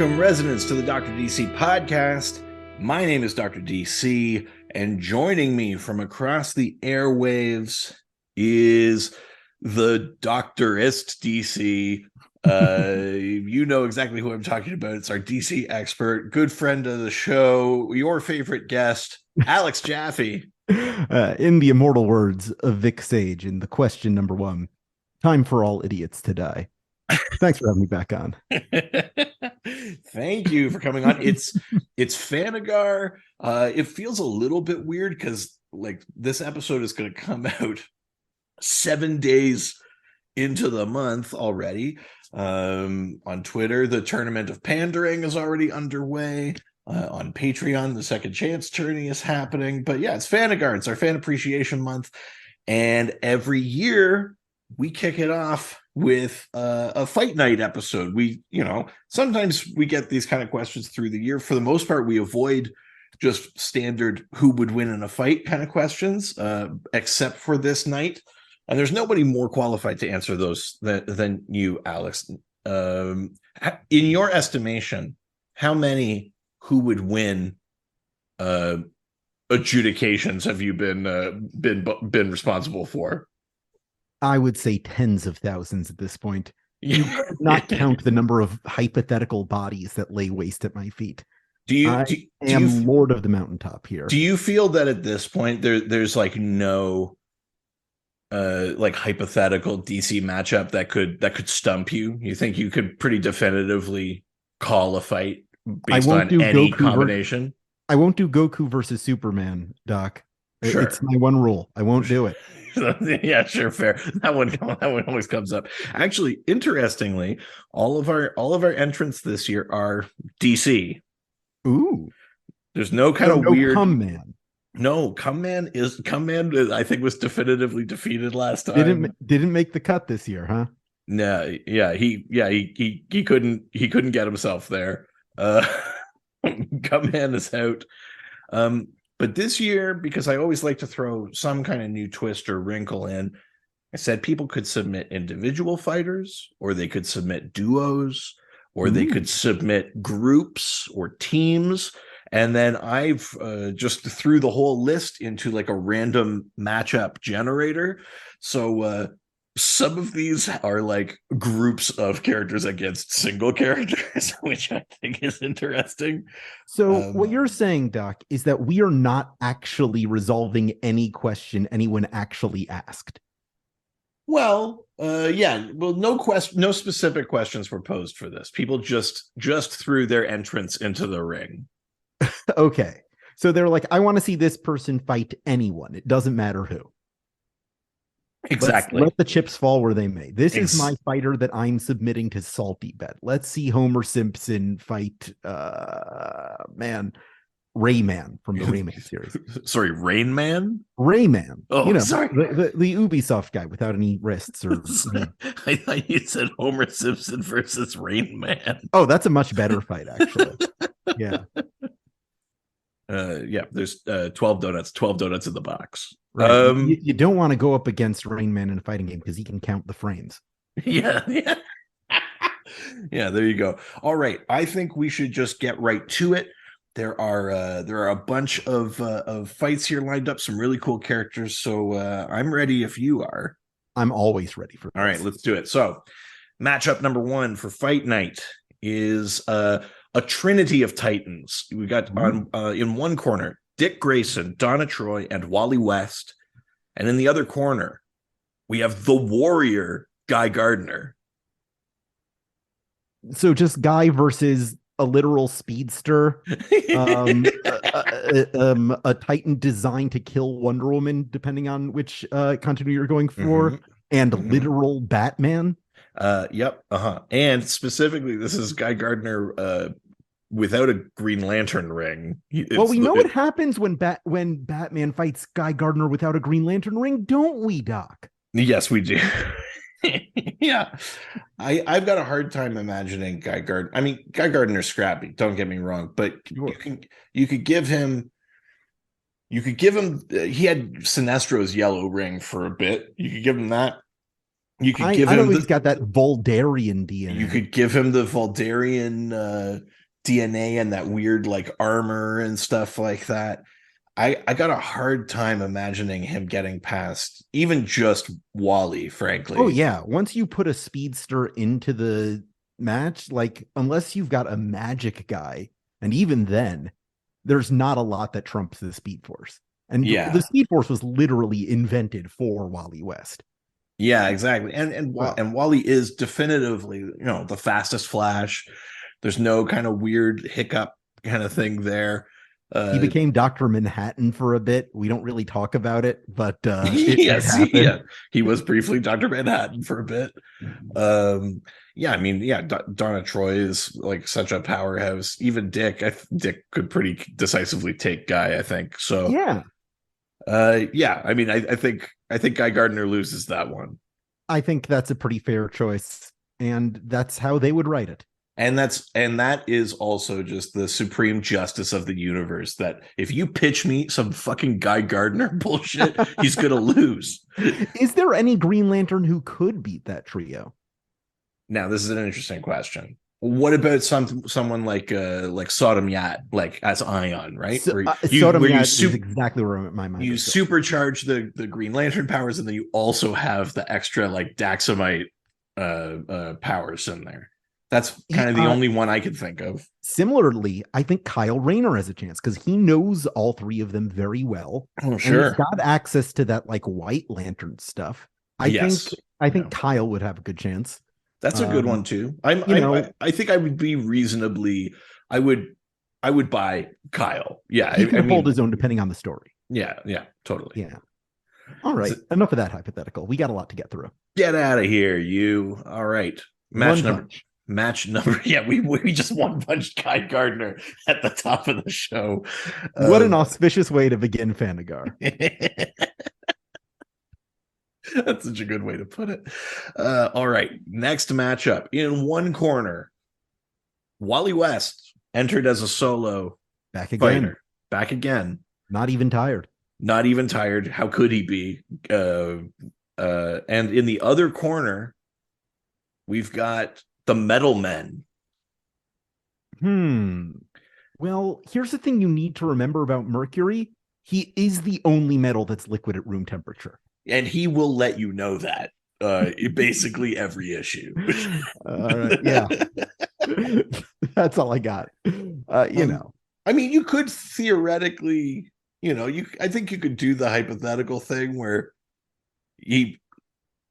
Welcome, residents, to the Dr. DC podcast. My name is Dr. DC, and joining me from across the airwaves is the Doctorist DC. You know exactly who I'm talking about. It's our DC expert, good friend of the show, your favorite guest, Alex Jaffe. In the immortal words of Vic Sage in the question number 1, time for all idiots to die. Thanks for having me back on. Thank you for coming on. It's FANAGAR. It feels a little bit weird because like this episode is going to come out 7 days into the month already. On Twitter, the Tournament of Pandering is already underway. On Patreon, the Second Chance tourney is happening. But yeah, it's FANAGAR. It's our fan appreciation month. And every year we kick it off with a fight night episode. Sometimes we get these kind of questions through the year. For the most part, we avoid just standard who would win in a fight kind of questions, except for this night. And there's nobody more qualified to answer those than you, Alex. In your estimation, how many who would win adjudications have you been responsible for? I would say tens of thousands at this point. You could not count the number of hypothetical bodies that lay waste at my feet. I am Lord of the Mountaintop here. Do you feel that at this point there's like no like hypothetical DC matchup that could stump you? You think you could pretty definitively call a fight based on any combination? I won't do Goku versus Superman, Doc. Sure. It's my one rule. I won't do it. Yeah, sure, fair. That one always comes up. Actually, interestingly, all of our entrants this year are DC. Ooh. There's no kind of weird Come Man. No, Come Man, I think, was definitively defeated last time. Didn't make the cut this year, huh? No, he couldn't get himself there. Come Man is out. But this year, because I always like to throw some kind of new twist or wrinkle in, I said people could submit individual fighters, or they could submit duos, or they could submit groups or teams. And then I've just threw the whole list into like a random matchup generator. So some of these are like groups of characters against single characters, which I think is interesting. So what you're saying, Doc, is that we are not actually resolving any question anyone actually asked. Well, yeah. Well, no specific questions were posed for this. People just threw their entrance into the ring. Okay. So they're like, I want to see this person fight anyone. It doesn't matter who. Exactly. Let the chips fall where they may. This is my fighter that I'm submitting to Salty Bet. Let's see Homer Simpson fight Rayman from the Rayman series. Sorry, Rain Man? Rayman. Oh, sorry. The Ubisoft guy without any wrists. I thought you said Homer Simpson versus Rain Man. Oh, that's a much better fight, actually. Yeah. Yeah, there's 12 donuts in the box. Right. You don't want to go up against Rain Man in a fighting game because he can count the frames. Yeah. Yeah, there you go. All right, I think we should just get right to it. There are a bunch of fights here lined up, some really cool characters. So I'm ready if you are. I'm always ready for this. All right, let's do it. So matchup number 1 for Fight Night is a trinity of titans. We got in one corner Dick Grayson, Donna Troy, and Wally West, and in the other corner we have the Warrior, Guy Gardner. So just Guy versus a literal speedster, a Titan designed to kill Wonder Woman, depending on which continuity you're going for, and literal Batman. Yep. And specifically, this is Guy Gardner without a Green Lantern ring. We know what happens when Batman fights Guy Gardner without a Green Lantern ring, don't we, Doc? Yes, we do. Yeah. I've got a hard time imagining Guy Gardner. I mean, Guy Gardner's scrappy, don't get me wrong, but you could give him he had Sinestro's yellow ring for a bit. You could give him that. You could I know he's got that Voldarian DNA. You could give him the Voldarian DNA and that weird like armor and stuff like that. I got a hard time imagining him getting past even just Wally, frankly. Oh yeah, once you put a speedster into the match, like unless you've got a magic guy, and even then, there's not a lot that trumps the Speed Force. And the Speed Force was literally invented for Wally West. Yeah, exactly. And Wally is definitively, the fastest Flash. There's no kind of weird hiccup kind of thing there. He became Dr. Manhattan for a bit. We don't really talk about it, but yes, he was briefly Dr. Manhattan for a bit. Donna Troy is like such a powerhouse. Even Dick could pretty decisively take Guy, I think. So yeah. I think Guy Gardner loses that one. I think that's a pretty fair choice, and that's how they would write it. And that is also just the supreme justice of the universe, that if you pitch me some fucking Guy Gardner bullshit, he's gonna lose. Is there any Green Lantern who could beat that trio? Now, this is an interesting question. What about someone like Sodom Yat, like as Ion, right? Sodom Yat is exactly where my mind you supercharge the Green Lantern powers, and then you also have the extra like Daxamite powers in there. That's kind of the only one I could think of. Similarly, I think Kyle Rayner has a chance because he knows all three of them very well. Oh, sure. And he's got access to that like White Lantern stuff. I think Kyle would have a good chance. That's a good one too. I think I would be reasonably. I would buy Kyle. Yeah, he can hold his own depending on the story. Yeah, totally. Yeah. All right. Enough of that hypothetical. We got a lot to get through. Get out of here, you. All right. Match number. Yeah, we just one punched Guy Gardner at the top of the show. What an auspicious way to begin FANAGAR. That's such a good way to put it. All right. Next matchup. In one corner, Wally West entered as a solo fighter. Back again. Not even tired. How could he be? And in the other corner, we've got the Metal Men. Well, here's the thing you need to remember about Mercury. He is the only metal that's liquid at room temperature. And he will let you know that basically every issue. Yeah. That's all I got. I mean, you could theoretically, I think you could do the hypothetical thing where he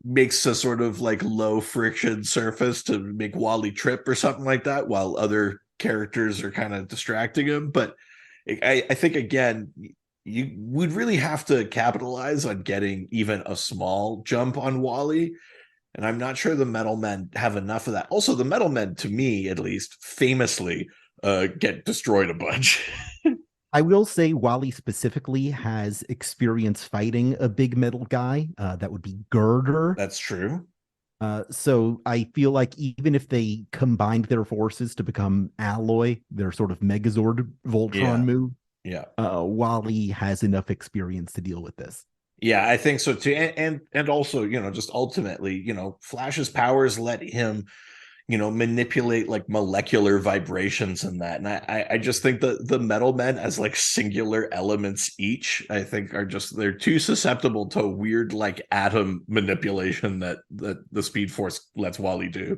makes a sort of like low friction surface to make Wally trip or something like that while other characters are kind of distracting him. But I think, again, you would really have to capitalize on getting even a small jump on Wally. And I'm not sure the Metal Men have enough of that. Also, the Metal Men, to me, at least, famously get destroyed a bunch. I will say Wally specifically has experience fighting a big metal guy. That would be Girder. That's true. So I feel like even if they combined their forces to become Alloy, their sort of Megazord Voltron move, Wally has enough experience to deal with this. Yeah, I think so too. And also, just ultimately, Flash's powers let him, manipulate like molecular vibrations and that. And I just think that the Metal Men as like singular elements each, I think they're too susceptible to weird like atom manipulation that the Speed Force lets Wally do.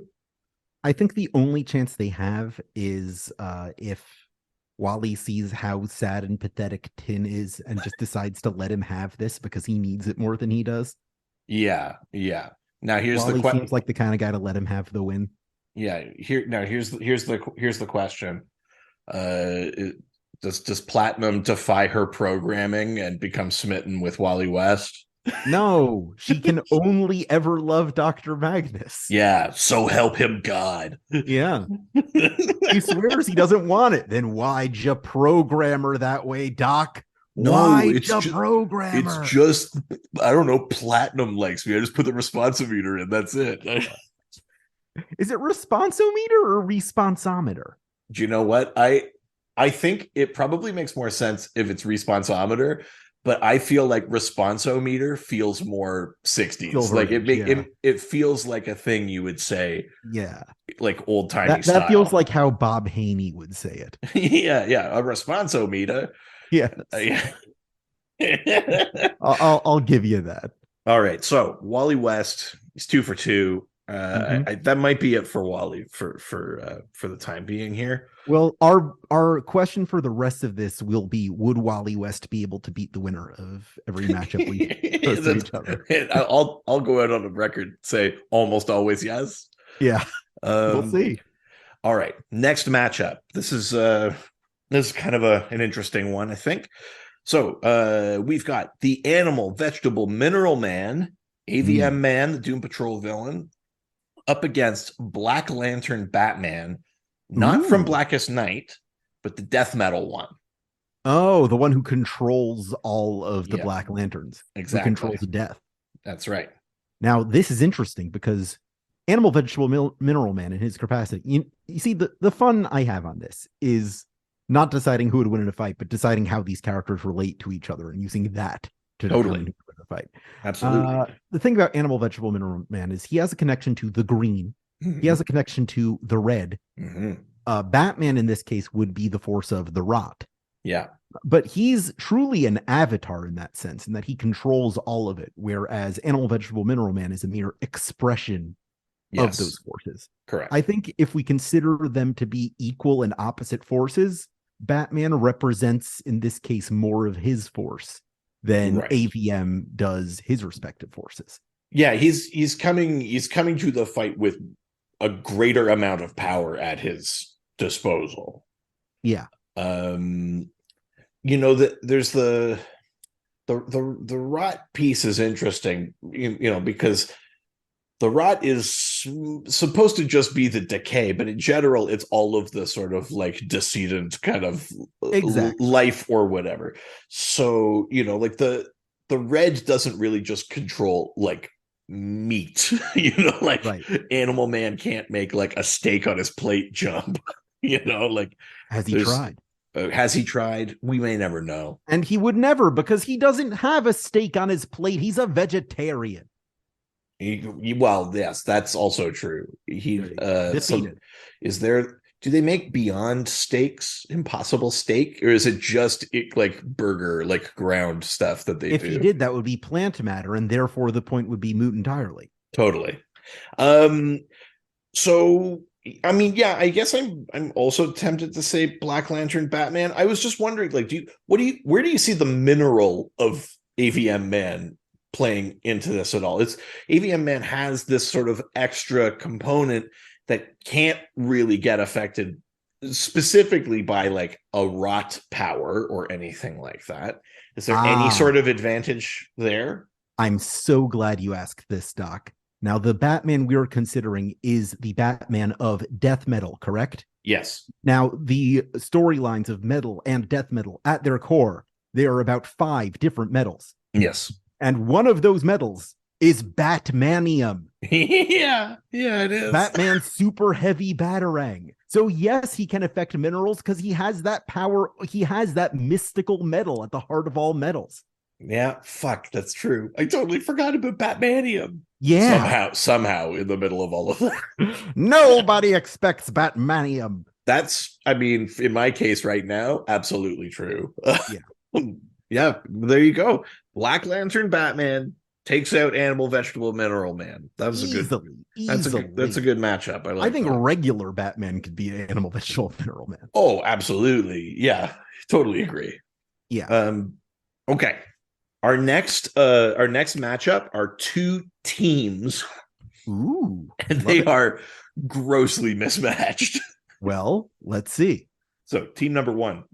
I think the only chance they have is if Wally sees how sad and pathetic Tin is and just decides to let him have this because he needs it more than he does. Yeah. Now here's Wally seems like the kind of guy to let him have the win. Yeah. Here's the question. Does Platinum defy her programming and become smitten with Wally West? No, she can only ever love Dr. Magnus. Yeah, so help him God. Yeah. He swears he doesn't want it. Then why'd you program her that way, Doc? Why'd you program her? It's just, I don't know, Platinum likes me. I just put the responsometer in. That's it. Is it responsometer or responsometer? Do you know what? I think it probably makes more sense if it's responsometer, but I feel like responsometer feels more 60s. Silver Like Age, yeah. it feels like a thing you would say, Yeah. like old timey That feels style. like how Bob Haney would say it. Yeah, a responsometer. Yes. Yeah. I'll give you that. All right, so Wally West, he's 2 for 2. Mhm. That might be it for Wally for the time being here. Well, our question for the rest of this will be: would Wally West be able to beat the winner of every matchup we post to each other? I'll go out on the record and say almost always yes. Yeah, we'll Um, see. all right, next matchup. This is kind of an interesting one, I think. So we've got the Animal, Vegetable, Mineral Man, AVM Man, the Doom Patrol villain, up against Black Lantern Batman, not from Ooh. Blackest Night, but the death metal one. Oh, the one who controls all of the Yeah, Black Lanterns, who exactly. controls death. That's right. Now, this is interesting because Animal, Vegetable, Mineral Man in his capacity. You see, the fun I have on this is not deciding who would win in a fight, but deciding how these characters relate to each other and using that to determine Totally. who would win a fight. Absolutely. The thing about Animal, Vegetable, Mineral Man is he has a connection to the green. He Mm-hmm. has a connection to the red. Mm-hmm. Batman in this case would be the force of the rot. Yeah. But he's truly an avatar in that sense, in that he controls all of it, whereas Animal, Vegetable, Mineral Man is a mere expression of those Yes. forces. Correct. I think if we consider them to be equal and opposite forces, Batman represents, in this case, more of his force than Right. AVM does his respective forces. Yeah, he's coming to the fight with a greater amount of power at his disposal. Yeah. That there's the rot piece is interesting, because the rot is supposed to just be the decay, but in general, it's all of the sort of like decedent kind of Exactly. life or whatever. So, like the red doesn't really just control like meat, like Right. Animal Man can't make like a steak on his plate jump, like Has he there's tried? has he tried? We may never know. And he would never, because he doesn't have a steak on his plate. He's a vegetarian. Well, yes, that's also true. Defeated. Is there, do they make Beyond Steaks, Impossible Steak, or is it just like burger, like ground stuff that they If he do? did, that would be plant matter, and therefore the point would be moot entirely. Totally. Um, so I mean, yeah, I guess I'm also tempted to say Black Lantern Batman. I was just wondering, like, where do you see the mineral of AVM Man playing into this at all? It's AVM Man has this sort of extra component that can't really get affected specifically by like a rot power or anything like that. Is there any sort of advantage there? I'm so glad you asked this, Doc. Now, the Batman we're considering is the Batman of death metal, correct? Yes. Now, the storylines of metal and death metal, at their core, they are about 5 different metals. Yes. And one of those metals is Batmanium. Yeah, it is. Batman's super heavy batarang. So yes, he can affect minerals because he has that power. He has that mystical metal at the heart of all metals. Yeah, fuck, that's true. I totally forgot about Batmanium. Yeah. Somehow in the middle of all of that. Nobody expects Batmanium. That's, I mean, in my case right now, absolutely true. Yeah. Yeah, there you go. Black Lantern Batman takes out Animal, Vegetable, Mineral Man. That was easily. That's a good matchup. I think that. regular Batman could be Animal, Vegetable, Mineral Man. Oh, absolutely. Yeah, totally agree. Yeah. Okay. Our next matchup are 2 teams. Ooh. And they are grossly mismatched. Well, let's see. So, team number 1,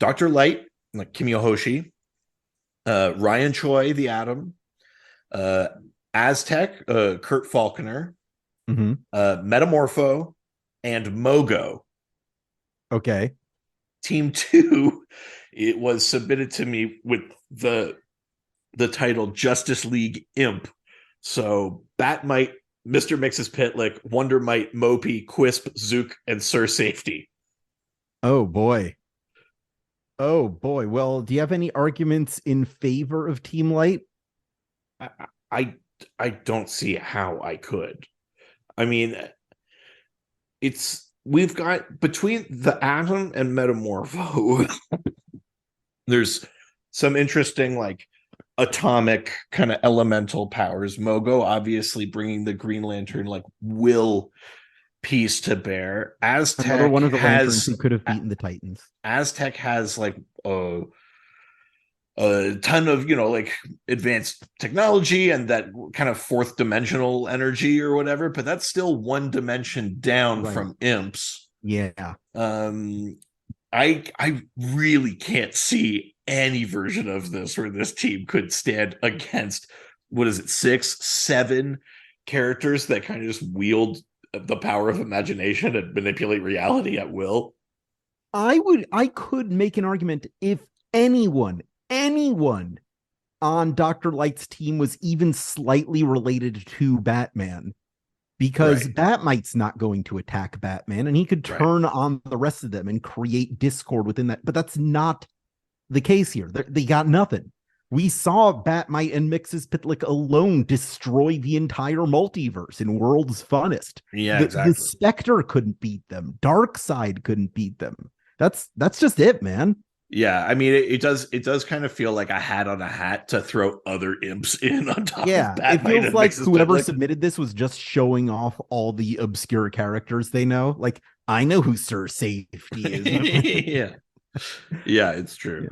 Dr. Light, like Kimiyohoshi, Ryan Choi, the Atom, Aztec, Kurt Falconer, Metamorpho, and Mogo. Okay. Team 2, it was submitted to me with the title Justice League Imp. So Batmite, Mr. Mixes Pitlick, Wonder Mite, Mopey, Quisp, Zook, and Sir Safety. Oh boy. Oh boy. Well, do you have any arguments in favor of Team Light? I, I I don't see how I could. I mean, we've got between the Atom and Metamorpho, there's some interesting like atomic kind of elemental powers. Mogo obviously bringing the Green Lantern like will piece to bear. Another one of the lanterns who could have beaten the Titans. Aztec has like a ton of like advanced technology and that kind of fourth dimensional energy or whatever, but that's still one dimension down Right. from imps. Yeah. I really can't see any version of this where this team could stand against, what is it, 6 7 characters that kind of just wield the power of imagination and manipulate reality at will. I could make an argument if anyone on Dr. Light's team was even slightly related to Batman, because Right. Batmite's not going to attack Batman, and he could Right. turn on the rest of them and create discord within that. But that's not the case here. They got nothing. We saw Batmite and Mxyzptlk alone destroy the entire multiverse in World's Funnest. Yeah, The exactly. Spectre couldn't beat them. Darkseid couldn't beat them. That's just it, man. Yeah, I mean, it does kind of feel like a hat on a hat to throw other imps in on top of Yeah, it Batmite feels and like Mixes whoever Pitlick. submitted this was just showing off all the obscure characters they know. Like, I know who Sir Safety is. Yeah, yeah, it's true.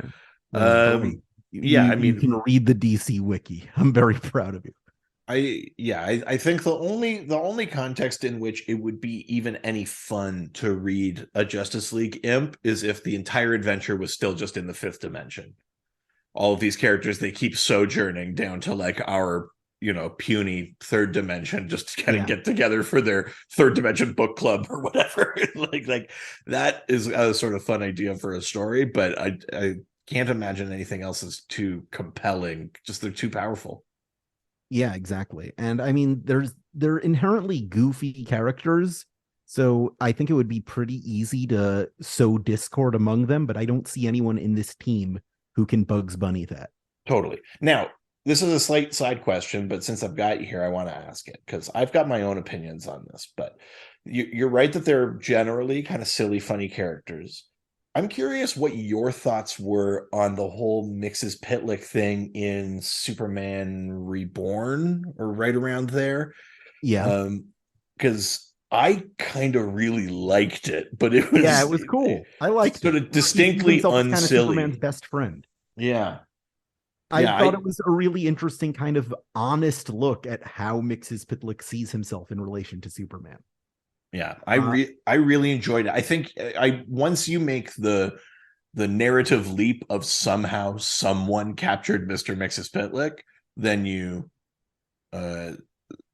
Yeah. Great. Yeah, I You mean, can read the DC wiki. I'm very proud of you. I think the only context in which it would be even any fun to read a Justice League imp is if the entire adventure was still just in the fifth dimension. All of these characters, they keep sojourning down to like our puny third dimension just to kind of Yeah. get together for their third dimension book club or whatever. like that is a sort of fun idea for a story, but I can't imagine anything else is too compelling. Just they're too powerful. Yeah, exactly. And I mean, they're inherently goofy characters, so I think it would be pretty easy to sow discord among them, but I don't see anyone in this team who can Bugs Bunny that. Totally. Now, this is a slight side question, but since I've got you here, I want to ask it because I've got my own opinions on this. But you're right that they're generally kind of silly, funny characters. I'm curious what your thoughts were on the whole Mixes Pitlick thing in Superman Reborn or right around there. Yeah. Because I kind of really liked it, but it Yeah, was it was cool. I liked sort it. of He sees distinctly himself as kind of Superman's unsilly. best friend. Yeah. I Yeah, thought it was a really interesting kind of honest look at how Mxyzptlk sees himself in relation to Superman. Yeah, I really enjoyed it. I think I once you make the narrative leap of somehow someone captured Mr. Mxyzptlk, then you uh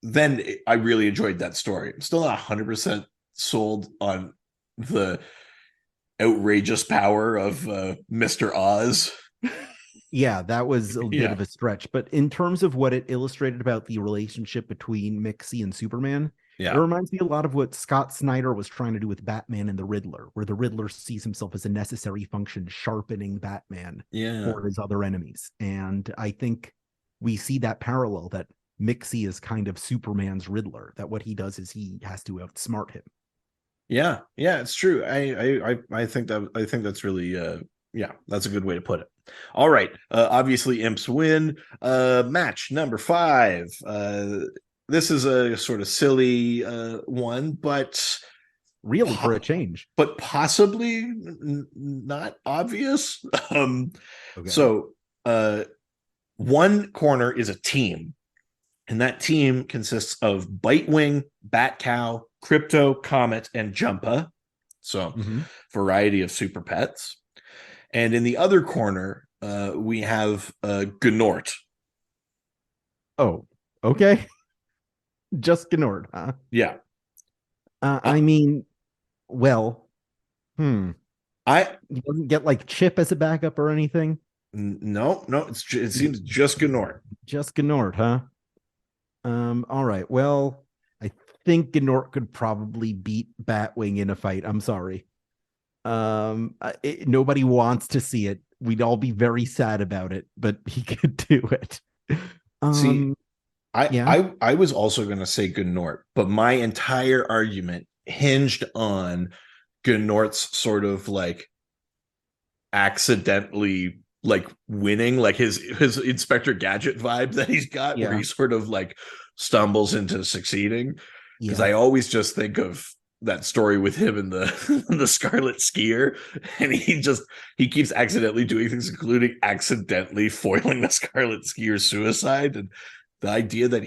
then I really enjoyed that story. I'm still not 100% sold on the outrageous power of Mr. Oz. Yeah, that was a bit Yeah. of a stretch. But in terms of what it illustrated about the relationship between Mixie and Superman, it Yeah. reminds me a lot of what Scott Snyder was trying to do with Batman and the Riddler, where the Riddler sees himself as a necessary function, sharpening Batman Yeah. for his other enemies. And I think we see that parallel that Mixie is kind of Superman's Riddler, that what he does is he has to outsmart him. Yeah. Yeah, it's true. I think that's really yeah, that's a good way to put it. All right. Obviously imps win. Match number 5. This is a sort of silly one, but Really, for a change. possibly not obvious. Okay. So one corner is a team, and that team consists of Bitewing, Batcow, Crypto, Comet, and Jumpa. So, Mm-hmm. variety of super pets. And in the other corner, we have Gnort. Oh, okay. Just Gnord, huh? Yeah. I Uh, mean, well, hmm. I He doesn't get like Chip as a backup or anything. no, no, it seems just Gnort. Just Gnort, huh? All right. Well, I think Gnort could probably beat Batwing in a fight. I'm sorry. Nobody wants to see it. We'd all be very sad about it, but he could do it. See, Yeah. I was also going to say Gnort, but my entire argument hinged on Gnort's sort of like accidentally like winning, like his Inspector Gadget vibe that he's got, where Yeah. he sort of like stumbles into succeeding. Because Yeah. I always just think of that story with him and the Scarlet Skier, and he keeps accidentally doing things, including accidentally foiling the Scarlet Skier's suicide. And the idea that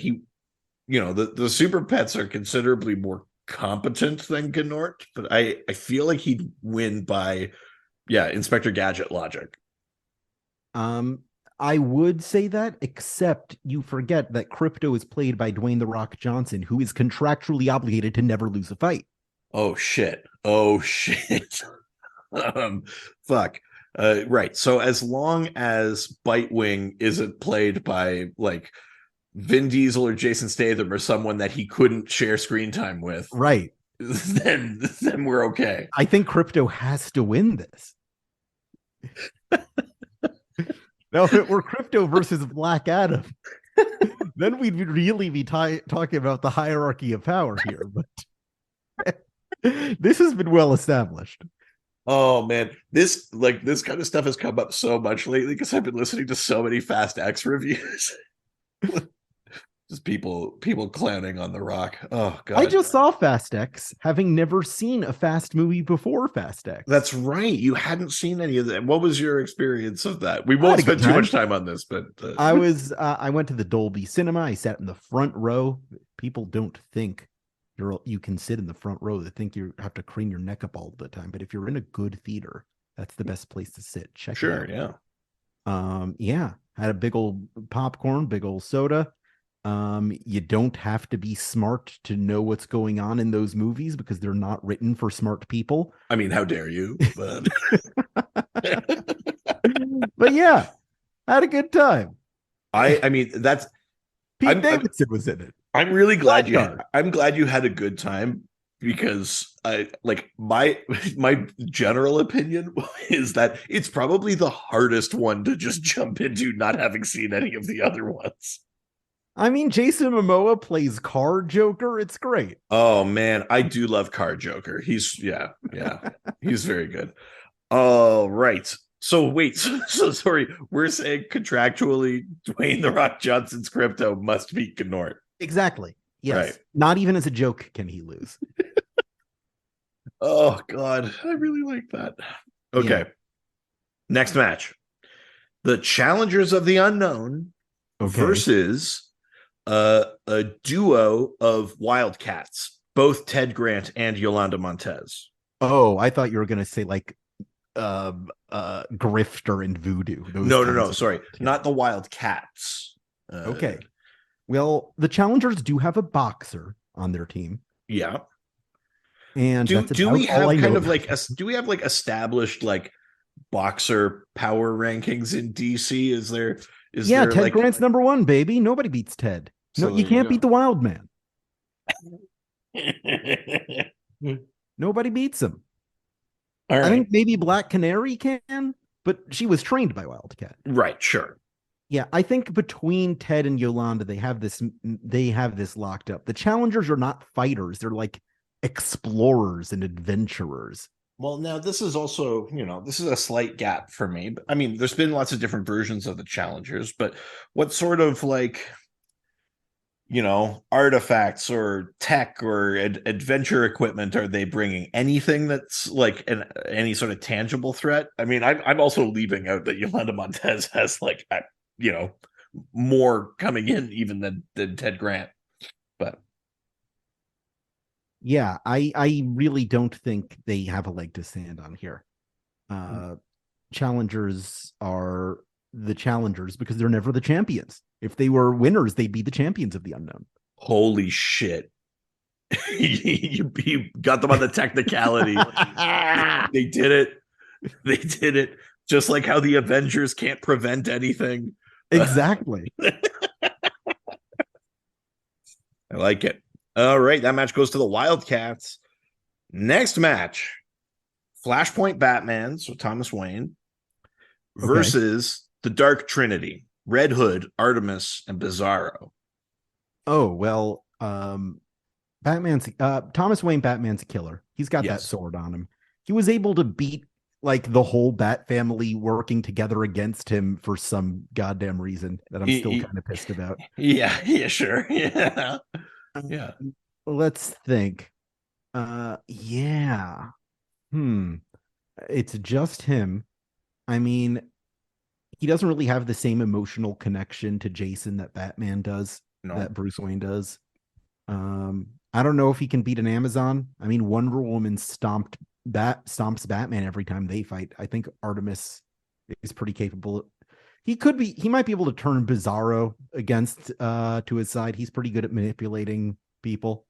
the super pets are considerably more competent than Gnort, but I feel like he'd win by Inspector Gadget logic. Um, I would say that, except you forget that Crypto is played by Dwayne The Rock Johnson, who is contractually obligated to never lose a fight. Oh shit. Oh shit. um, Fuck. Right. So as long as Bitewing isn't played by like Vin Diesel or Jason Statham or someone that he couldn't share screen time with, Right. then we're okay. I think Crypto has to win this. Now, if it were Crypto versus Black Adam, then we'd really be talking about the hierarchy of power here. But this has been well established. Oh man, this kind of stuff has come up so much lately because I've been listening to so many Fast X reviews. Just people clowning on The Rock. Oh I god. just saw Fast X, having never seen a Fast movie before Fast X. That's right. You hadn't seen any of that. What was your experience of that? We I had won't a good spend too much time. time on this, but I went to the Dolby Cinema. I sat in the front row. People don't think you can sit in the front row. They think you have to crane your neck up all the time. But if you're in a good theater, that's the best place to sit. Check it out. yeah. Yeah, had a big old popcorn, big old soda. You don't have to be smart to know what's going on in those movies because they're not written for smart people. I mean, how dare you? But But yeah, had a good time. I mean that's Pete I'm Davidson was in it. I'm really glad FANAGAR. I'm glad you had a good time, because I like my general opinion is that it's probably the hardest one to just jump into, not having seen any of the other ones. I mean, Jason Momoa plays Card Joker. It's great. Oh man, I do love Card Joker. He's he's very good. All right. So wait, so sorry, we're saying contractually Dwayne The Rock Johnson's Crypto must beat Gnort. Exactly. Yes. Right. Not even as a joke can he lose. Oh god, I really like that. Okay. Yeah. Next match. The Challengers of the Unknown versus a duo of Wildcats, both Ted Grant and Yolanda Montez. Oh, I thought you were gonna say like Grifter and Voodoo. No, sorry, not the Wildcats. Okay. Well, the Challengers do have a boxer on their team. Yeah. And do we have kind of like do we have like established like boxer power rankings in DC? Is there Ted like... Grant's number one, baby. Nobody beats Ted. So no, you can't beat the Wild Man. Nobody beats him. All right. I think maybe Black Canary can, but she was trained by Wildcat. Right, sure. Yeah, I think between Ted and Yolanda, they have this locked up. The Challengers are not fighters. They're like explorers and adventurers. Well, now this is also, this is a slight gap for me. But, I mean, there's been lots of different versions of the Challengers, but what sort of like, artifacts or tech or adventure equipment are they bringing? Anything that's like any sort of tangible threat? I mean, I'm also leaving out that Yolanda Montez has like, more coming in even than Ted Grant. But yeah, I really don't think they have a leg to stand on here. Challengers are the challengers because they're never the champions. If they were winners, they'd be the champions of the unknown. Holy shit. you got them on the technicality. They did it. They did it. Just like how the Avengers can't prevent anything. Exactly. I like it. All right, that match goes to the Wildcats. Next match, Flashpoint Batman, so Thomas Wayne, Okay. versus the Dark Trinity, Red Hood, Artemis, and Bizarro. Oh, well, Batman's Thomas Wayne Batman's a killer. He's got that Yes. sword on him. He was able to beat like the whole Bat family working together against him for some goddamn reason that I'm still kind of pissed about. Yeah, sure. Yeah. Yeah. Let's think. Yeah. Hmm. It's just him. I mean, he doesn't really have the same emotional connection to Jason that Batman does, No. that Bruce Wayne does. I don't know if he can beat an Amazon. I mean, Wonder Woman stomps Batman every time they fight. I think Artemis is pretty capable. He might be able to turn Bizarro against to his side. He's pretty good at manipulating people,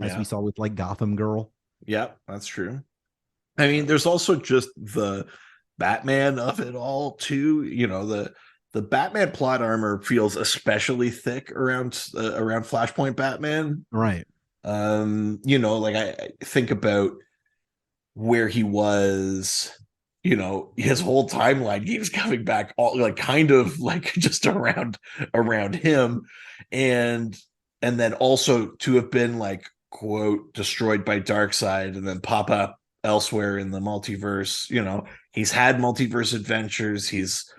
as we saw with like Gotham Girl. Yeah, that's true. I mean, there's also just the Batman of it all too. The Batman plot armor feels especially thick around Flashpoint Batman. Right. Like I think about where he was, his whole timeline keeps coming back all like kind of like just around him. And then also to have been like quote destroyed by Darkseid and then pop up elsewhere in the multiverse. He's had multiverse adventures. He's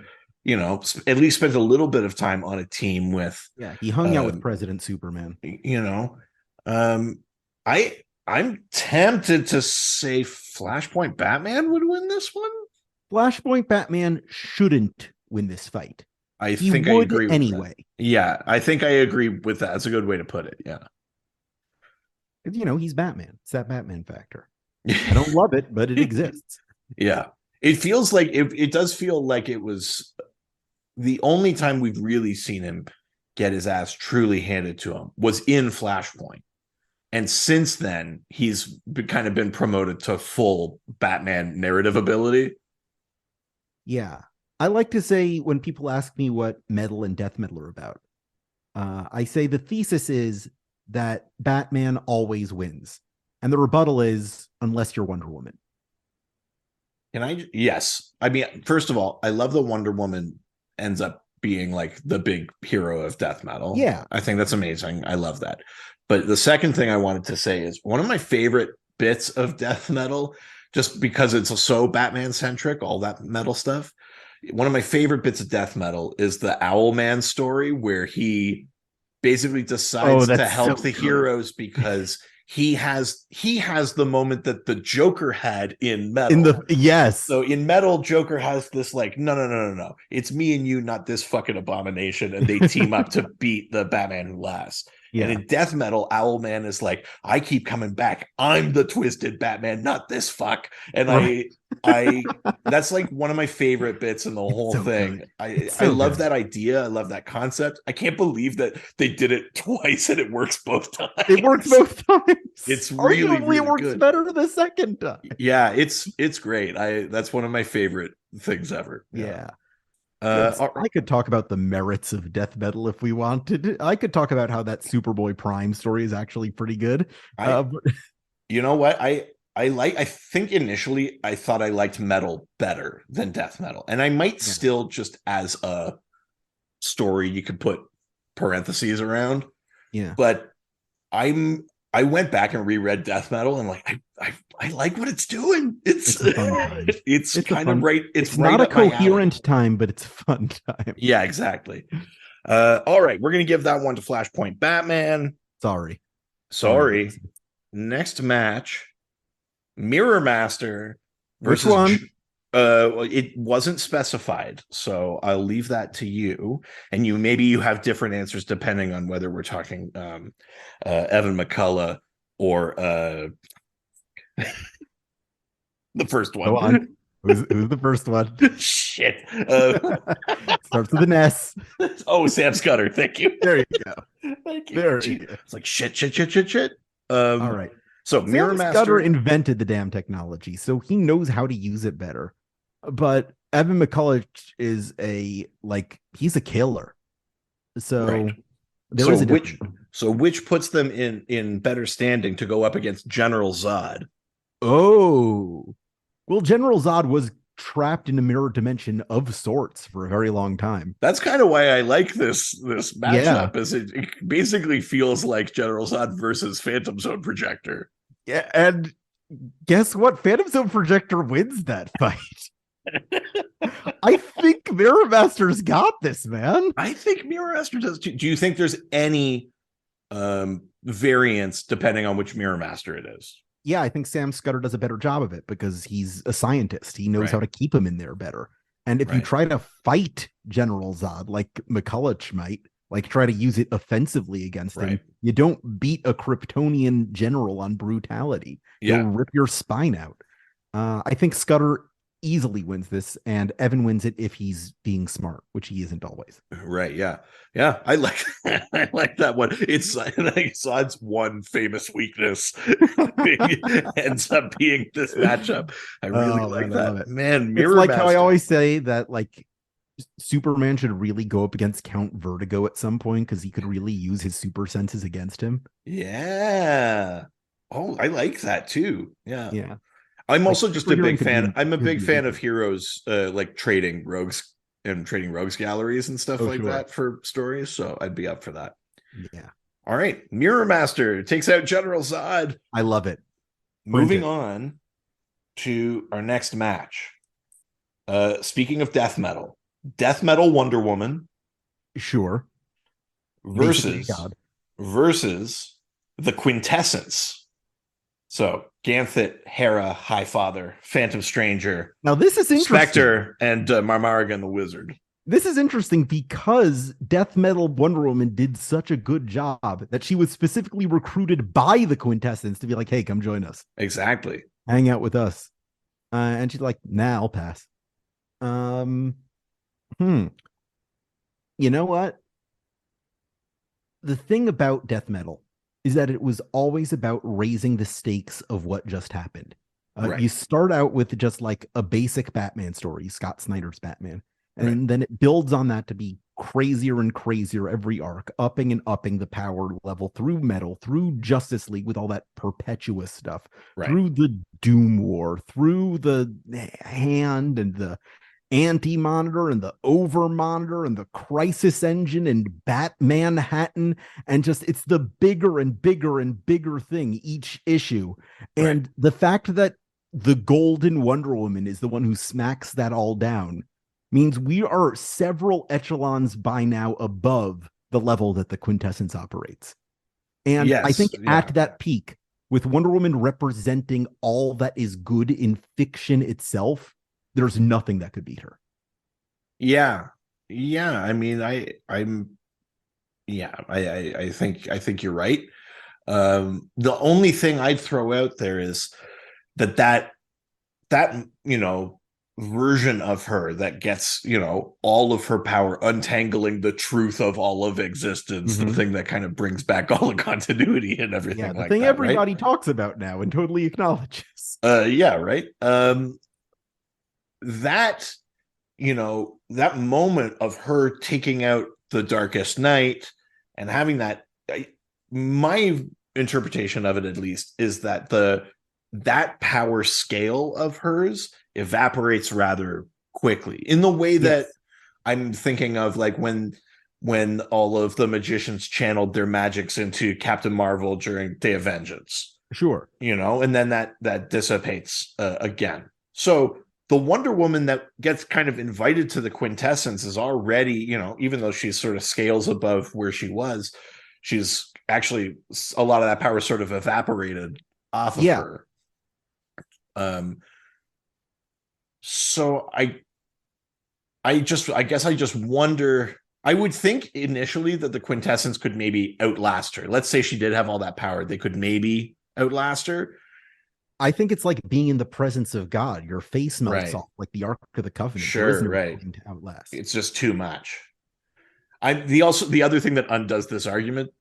at least spent a little bit of time on a team with he hung out with President Superman. I'm tempted to say Flashpoint Batman would win this one. Flashpoint Batman shouldn't win this fight. I think I agree with anyway. That. Yeah, I think I agree with that. That's a good way to put it. Yeah. He's Batman. It's that Batman factor. I don't love it, but it exists. Yeah. It feels like it does feel like it was the only time we've really seen him get his ass truly handed to him was in Flashpoint. And since then, he's kind of been promoted to full Batman narrative ability. Yeah. I like to say when people ask me what metal and death metal are about, I say the thesis is that Batman always wins. And the rebuttal is unless you're Wonder Woman. Yes. I mean, first of all, I love that Wonder Woman ends up being like the big hero of death metal. Yeah. I think that's amazing. I love that. But the second thing I wanted to say is one of my favorite bits of death metal, just because it's so Batman centric, all that metal stuff. One of my favorite bits of death metal is the Owlman story where he basically decides to help the heroes because he has the moment that the Joker had in Metal. Yes. So in Metal, Joker has this like, no. It's me and you, not this fucking abomination. And they team up to beat the Batman Who Laughs. Yeah. And in Death Metal, Owlman is like, I keep coming back. I'm the twisted Batman, not this fuck. And right. I that's like one of my favorite bits in the whole thing. I love that idea. I love that concept. I can't believe that they did it twice and it works both times. It works both times. It's really it works good. better the second time. Yeah, it's great. That's one of my favorite things ever. Yeah. I could talk about the merits of death metal if we wanted. I could talk about how that Superboy Prime story is actually pretty good. You know what? I think initially I thought I liked metal better than death metal. And I might still just as a story you could put parentheses around. Yeah. But I went back and reread death metal and like I like what it's doing. It's a fun time. It's kind of right. It's right not a coherent time, but it's a fun time. Yeah, exactly. All right, we're gonna give that one to Flashpoint Batman. Sorry. Next match, Mirror Master versus which one? It wasn't specified, so I'll leave that to you. And maybe you have different answers depending on whether we're talking Evan McCullough or the first one. Go on. Who's the first one? Shit. Starts with an S. Oh, Sam Scudder. Thank you. There you go. Thank you. There you go. It's like shit. All right. So Mirror Master Scudder invented the damn technology, so he knows how to use it better. But Evan McCullough is he's a killer. So right. Which puts them in better standing to go up against General Zod? Oh, Well, General Zod was trapped in a mirror dimension of sorts for a very long time. That's kind of why I like this matchup, Yeah. is it basically feels like General Zod versus Phantom Zone Projector. Yeah, and guess what? Phantom Zone Projector wins that fight. I think Mirror Master's got this, man. I think Mirror Master does too. Do you think there's any variance depending on which Mirror Master it is? Yeah, I think Sam Scudder does a better job of it because he's a scientist. He knows how to keep him in there better. And if you try to fight General Zod like McCulloch might, like try to use it offensively against him, you don't beat a Kryptonian general on brutality. He'll rip your spine out. I think Scudder easily wins this, and Evan wins it if he's being smart, which he isn't always. Right. Yeah. Yeah. I like I like that one. It's like Zod's one famous weakness ends up being this matchup. I really like that. Man, Mirror Master. How I always say that like Superman should really go up against Count Vertigo at some point because he could really use his super senses against him. Yeah. Oh, I like that too. Yeah. Yeah. I'm also just a big fan. I'm a big fan of heroes like trading rogues galleries and stuff like that for stories. So I'd be up for that. Yeah. All right. Mirror Master takes out General Zod. I love it. Moving on to our next match. Speaking of death metal Wonder Woman. Sure. Versus the Quintessence. So Ganthet, Hera, Highfather, Phantom Stranger. Now this is interesting. Spectre and Marmarigan the Wizard. This is interesting because death metal Wonder Woman did such a good job that she was specifically recruited by the Quintessence to be like, hey, come join us. Exactly. Hang out with us. And she's like, nah, I'll pass. You know what? The thing about death metal is that it was always about raising the stakes of what just happened. You start out with just like a basic Batman story, Scott Snyder's Batman, and then it builds on that to be crazier and crazier every arc, upping and upping the power level through Metal, through Justice League with all that Perpetuous stuff, through the Doom War, through the Hand and the Anti-Monitor and the Over-Monitor and the Crisis Engine and Batman Hatton, and just it's the bigger and bigger and bigger thing each issue. And the fact that the Golden Wonder Woman is the one who smacks that all down means we are several echelons by now above the level that the Quintessence operates. And I think at that peak, with Wonder Woman representing all that is good in fiction itself, there's nothing that could beat her. Yeah. I mean, I think you're right. The only thing I'd throw out there is that version of her that gets, all of her power, untangling the truth of all of existence, the thing that kind of brings back all the continuity and everything like that. The thing everybody talks about now and totally acknowledges. That, that moment of her taking out the Darkest Night and having that, my interpretation of it at least is that that power scale of hers evaporates rather quickly in the way that I'm thinking of like when all of the magicians channeled their magics into Captain Marvel during Day of Vengeance. Sure. And then that dissipates again. So the Wonder Woman that gets kind of invited to the Quintessence is already, even though she's sort of scales above where she was, she's actually, a lot of that power sort of evaporated off of her. So I guess I just wonder, I would think initially that the Quintessence could maybe outlast her. Let's say she did have all that power. They could maybe outlast her. I think it's like being in the presence of God. Your face melts off like the Ark of the Covenant. Sure, right. To outlast. It's just too much. The other thing that undoes this argument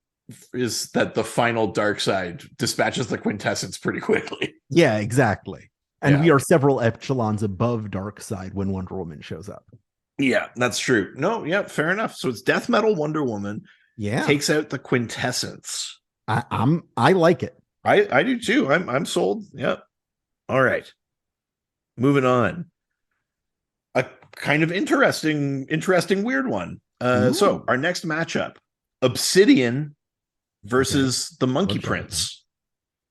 is that the final dark side dispatches the Quintessence pretty quickly. Yeah, exactly. And we are several echelons above dark side when Wonder Woman shows up. Yeah, that's true. No, yeah, fair enough. So it's death metal Wonder Woman. Yeah, takes out the Quintessence. I like it. I do too. I'm sold. Yep. All right. moving on. A kind of interesting weird one. So our next matchup, Obsidian versus the Monkey Prince.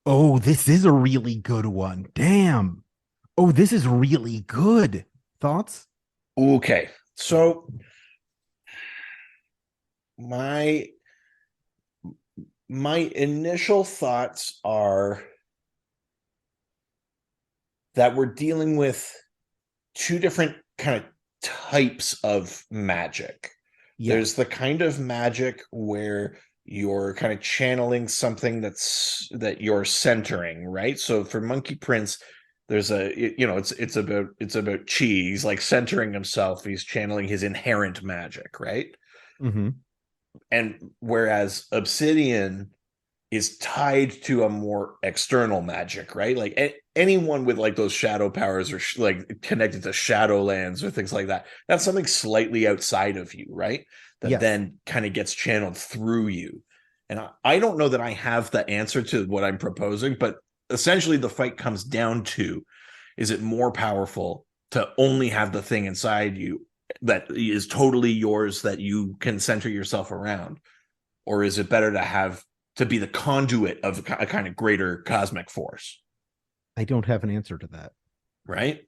Oh, this is a really good one. Damn. Oh, this is really good. Thoughts? Okay. So my initial thoughts are that we're dealing with two different kind of types of magic. Yeah. There's the kind of magic where you're kind of channeling something that you're centering, right? So for Monkey Prince, there's it's about chi. He's like centering himself. He's channeling his inherent magic, right? Mm-hmm. And whereas Obsidian is tied to a more external magic, right? Like anyone with like those shadow powers or like connected to Shadowlands or things like that, that's something slightly outside of you, right? That then kind of gets channeled through you. And I don't know that I have the answer to what I'm proposing, but essentially the fight comes down to, is it more powerful to only have the thing inside you that is totally yours that you can center yourself around? Or is it better to be the conduit of a kind of greater cosmic force? I don't have an answer to that. Right?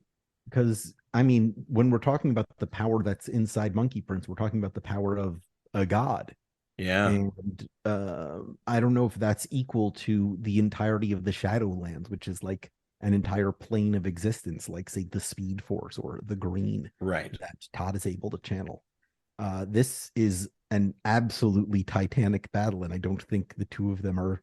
Because, I mean, when we're talking about the power that's inside Monkey Prince, we're talking about the power of a god. Yeah. And I don't know if that's equal to the entirety of the Shadowlands, which is like an entire plane of existence, like, say, the Speed Force or the Green. Right. That Todd is able to channel. This is an absolutely titanic battle, and I don't think the two of them are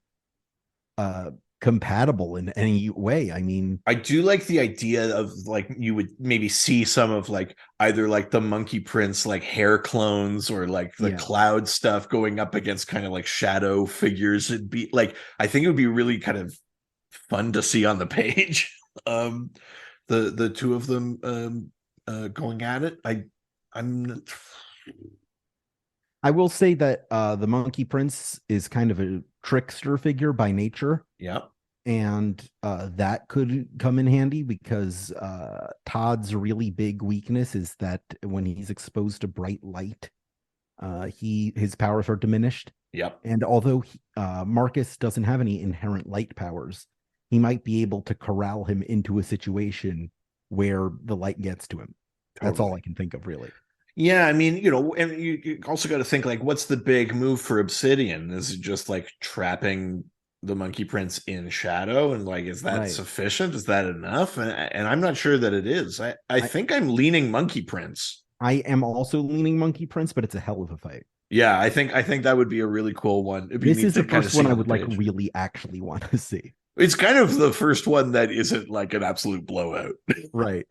compatible in any way. I mean, I do like the idea of like you would maybe see some of like either like the Monkey Prince like hair clones or like the cloud stuff going up against kind of like shadow figures. It'd be like, I think it would be really kind of fun to see on the page. The two of them going at it. I will say that the Monkey Prince is kind of a trickster figure by nature. Yeah. And that could come in handy because Todd's really big weakness is that when he's exposed to bright light, his powers are diminished. Yep. And although Marcus doesn't have any inherent light powers, he might be able to corral him into a situation where the light gets to him. Totally. That's all I can think of, really. Yeah, I mean, and you also got to think like, what's the big move for Obsidian? Is it just like trapping the Monkey Prince in shadow, and like, is that sufficient? Is that enough? And I'm not sure that it is. I think I'm leaning Monkey Prince. I am also leaning Monkey Prince, but it's a hell of a fight. Yeah, I think that would be a really cool one. This is the first one I would like really actually want to see. It's kind of the first one that isn't like an absolute blowout. Right.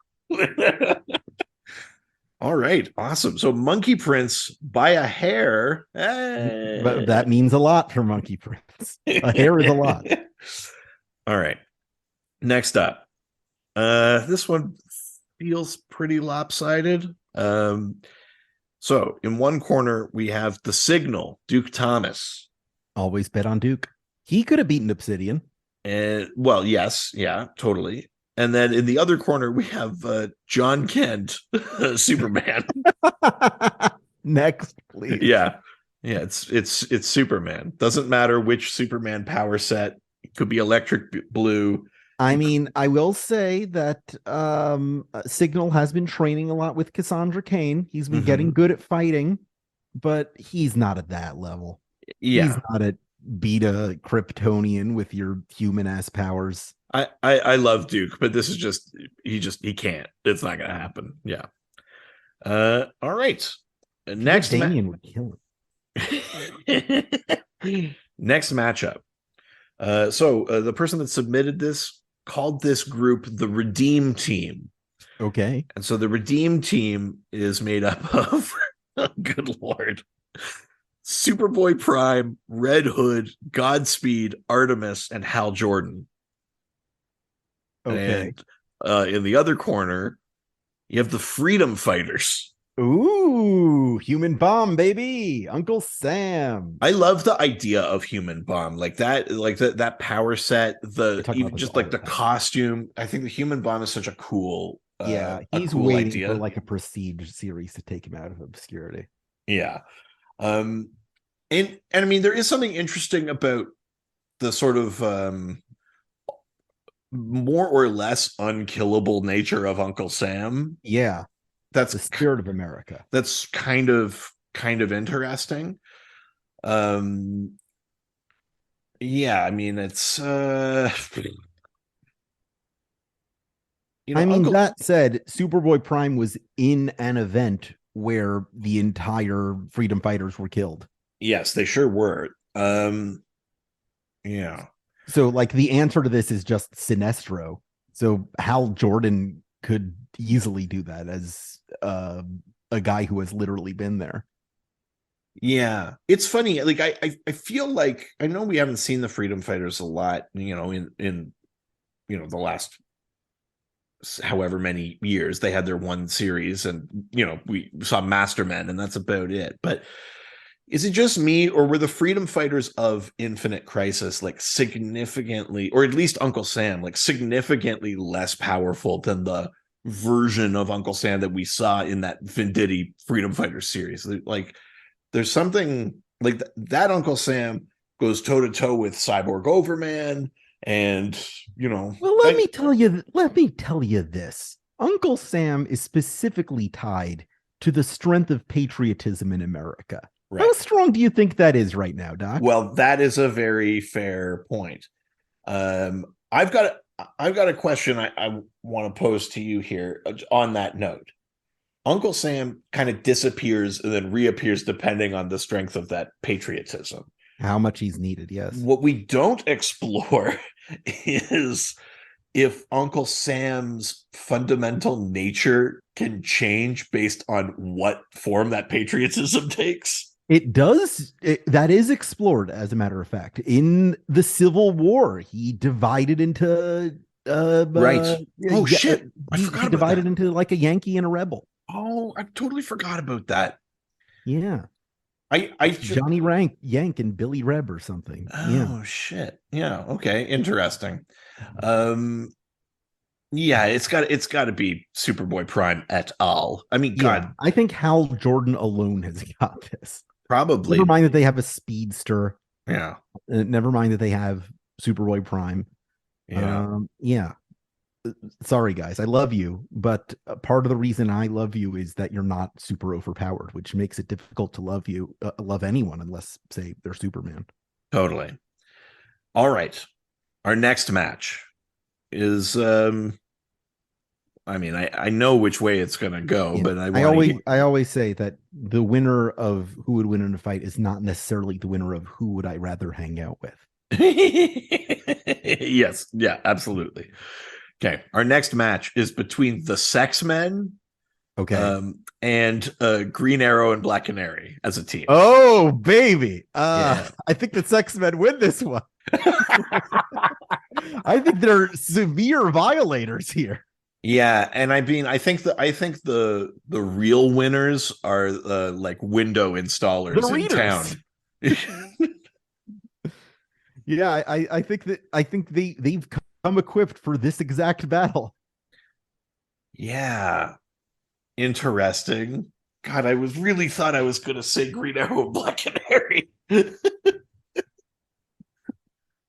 All right, awesome. So Monkey Prince by a hair. But that means a lot for Monkey Prince. A hair is a lot. All right. Next up. This one feels pretty lopsided. So in one corner, we have the Signal, Duke Thomas. Always bet on Duke. He could have beaten Obsidian. And well, yes, yeah, totally. And then in the other corner, we have John Kent, Superman. Next, please. Yeah, it's Superman. Doesn't matter which Superman power set. It could be electric blue. I mean, I will say that Signal has been training a lot with Cassandra Cain. He's been getting good at fighting, but he's not at that level. Yeah, he's not a beta Kryptonian with your human ass powers. I love Duke, but this is he can't. It's not gonna happen. Yeah. All right. Next Damien would kill him. Next matchup. So the person that submitted this called this group the Redeem Team. Okay. And so the Redeem Team is made up of good Lord. Superboy Prime, Red Hood, Godspeed, Artemis, and Hal Jordan. Okay. And in the other corner, you have the Freedom Fighters. Ooh, human bomb, baby. Uncle Sam. I love the idea of human bomb, like that power set, We the talk about even this just all like the the time. costume. I think the human bomb is such Yeah, a he's cool waiting for idea. like a prestige series to take him out of obscurity. Yeah. Um and I mean there is something interesting about the sort of more or less unkillable nature of Uncle Sam. Yeah, the That's spirit of America. that's kind of interesting. Um yeah, I mean it's I mean, Uncle that said, Superboy Prime was in an event where the entire freedom fighters were killed. yes, they sure were. Yeah. So, like, the answer to this is just Sinestro. So, Hal Jordan could easily do that as a guy who has literally been there. Yeah. It's funny. Like I feel like I know we haven't seen the freedom fighters a lot, in the last however many years. They had their one series and we saw Mastermen and that's about it. But is it just me, or were the freedom fighters of Infinite Crisis like significantly, or at least Uncle Sam, like significantly less powerful than the version of Uncle Sam that we saw in that Venditti Freedom Fighter series? Like, there's something like that Uncle Sam goes toe to toe with Cyborg Overman, and Well, let me tell you this. Uncle Sam is specifically tied to the strength of patriotism in America. How right. strong do you think that is right now, Doc? Well, that is a very fair point. Um, I've got I've got a question I want to pose to you here on that note. Uncle Sam kind of disappears and then reappears depending on the strength of that patriotism. How much he's needed, yes. What we don't explore is if Uncle Sam's fundamental nature can change based on what form that patriotism takes. It does. That is explored, as a matter of fact. In the Civil War, he divided into Right. Oh yeah, shit. I he forgot about divided that. into like a Yankee and a rebel. Oh, I totally forgot about that. Yeah. I just Johnny Rank Yank and Billy Reb or something. Yeah. oh shit. Yeah, okay. Interesting. Um yeah, it's got to be Superboy Prime et al. I mean, Yeah. God, I think Hal Jordan alone has got this. Never probably. mind that they have a speedster. Yeah. Never mind that they have Superboy Prime. Yeah. Yeah. Sorry, guys. I love you, but part of the reason I love you is that you're not super overpowered, which makes it difficult to love anyone unless, say, they're Superman. Totally. All right. Our next match is I mean, I know which way it's gonna go, Yeah. but I I want always to I always say that the winner of who would win in a fight is not necessarily the winner of who would I rather hang out with. yes, yeah, absolutely. Okay, our next match is between the Sex Men Okay. and Green Arrow and Black Canary as a team. Oh, baby. Yeah. I think the Sex Men win this one. I think they're severe violators here. Yeah, and I think the real winners are like window The installers in readers. town. Yeah, I think they've come equipped for this exact battle. Yeah, interesting. God, I was really thought I was going to say Green Arrow and Black Canary.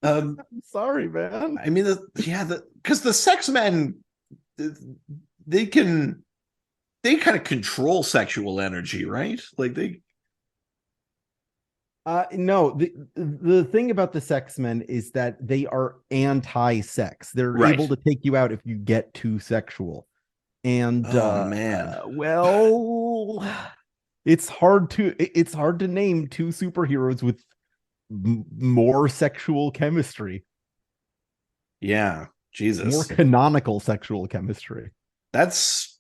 I'm sorry, man. I mean, because the Sex Men, they can they kind of control sexual energy, right? Like they. No, the thing about the sex men is that they are anti-sex. They're able Right. to take you out if you get too sexual. And Oh man. well, it's hard to name two superheroes with more sexual chemistry, Yeah. more Jesus. canonical sexual chemistry. That's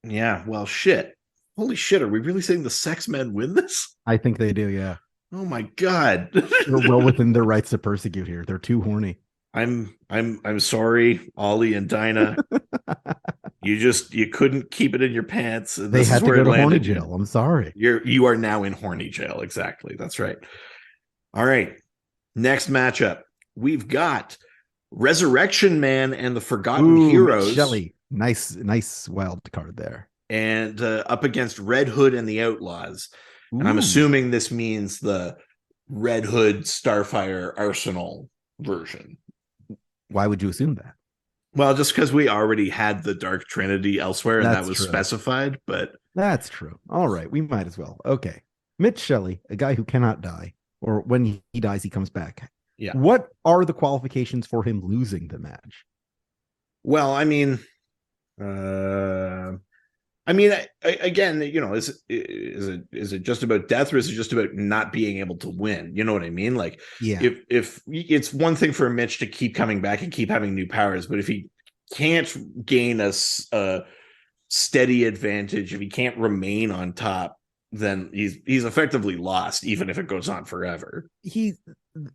yeah. Well, shit. Holy shit. Are we really saying the Sex Men win this? I think they do, yeah. Oh my god. They're well within their rights to persecute here. They're too horny. I'm sorry, Ollie and Dinah. You couldn't keep it in your pants, and They this is had to where go it to horny landed. jail. I'm sorry. You are now in horny jail. Exactly. That's right. All right. Next matchup, we've got Resurrection Man and the Forgotten Ooh, Mitch Heroes, Shelley. Nice wild card there. and up against Red Hood and the Outlaws. And I'm Ooh. assuming this means the Red Hood Starfire Arsenal version. Why would you assume that? Well, just because we already had the Dark Trinity elsewhere and that That's was true. specified, but That's true. All right, we might as well. Okay. Mitch Shelley, a guy who cannot die, or when he dies, he comes back. yeah. What are the qualifications for him losing the match? Well, again, is it just about death, or is it just about not being able to win? You know what I mean? Like, Yeah. if it's one thing for Mitch to keep coming back and keep having new powers, but if he can't gain a steady advantage, if he can't remain on top, then he's effectively lost, even if it goes on forever.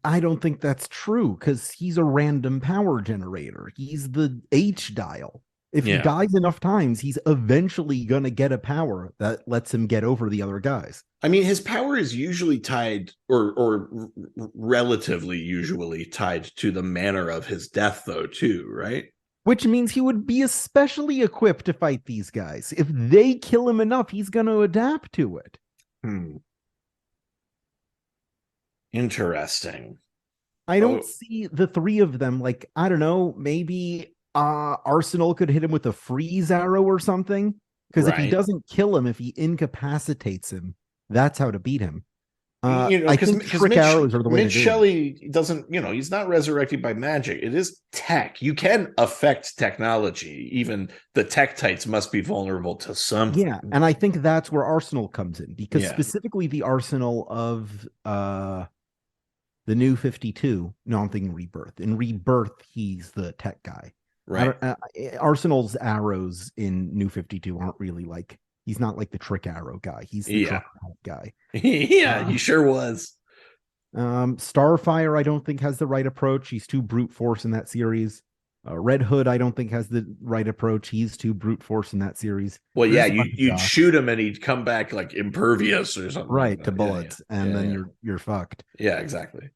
I don't think that's true because he's a random power generator. He's the H dial. If he dies enough times, he's eventually going to get a power that lets him get over the other guys. I mean, his power is usually tied, or relatively usually tied to the manner of his death, though, too, right? Which means he would be especially equipped to fight these guys. If they kill him enough, he's going to adapt to it. Interesting. I don't see the three of them. Like, I don't know, maybe Arsenal could hit him with a freeze arrow or something. Because if he doesn't kill him, if he incapacitates him, that's how to beat him. I think trick arrows are the way to do it. Mitch Shelley doesn't, he's not resurrected by magic. It is tech. You can affect technology. Even the Tektites must be vulnerable to something. Yeah, and I think that's where Arsenal comes in, because specifically the Arsenal of the New 52. No, I'm thinking Rebirth. In Rebirth, he's the tech guy. Right. Arsenal's arrows in New 52 aren't really like, he's not like the trick arrow guy. He's the guy. Yeah, he sure was. Starfire, I don't think has the right approach. He's too brute force in that series. Red Hood, I don't think has the right approach. He's too brute force in that series. Well, yeah, you'd shoot him and he'd come back like impervious or something. Right, to bullets, and then you're fucked. Yeah, exactly.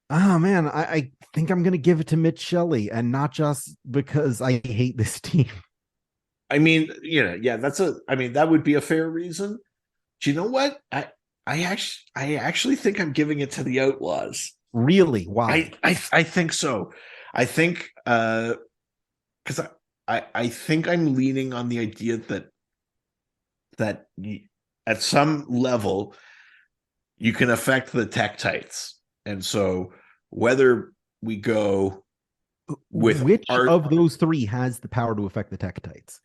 Oh man, I think I'm gonna give it to Mitch Shelley, and not just because I hate this team. I mean, that would be a fair reason. Do you know what? I actually think I'm giving it to the Outlaws. Really? Why? I think so. I think because I think I'm leaning on the idea that at some level you can affect the Tektites, and so whether we go with which of those three has the power to affect the Tektites?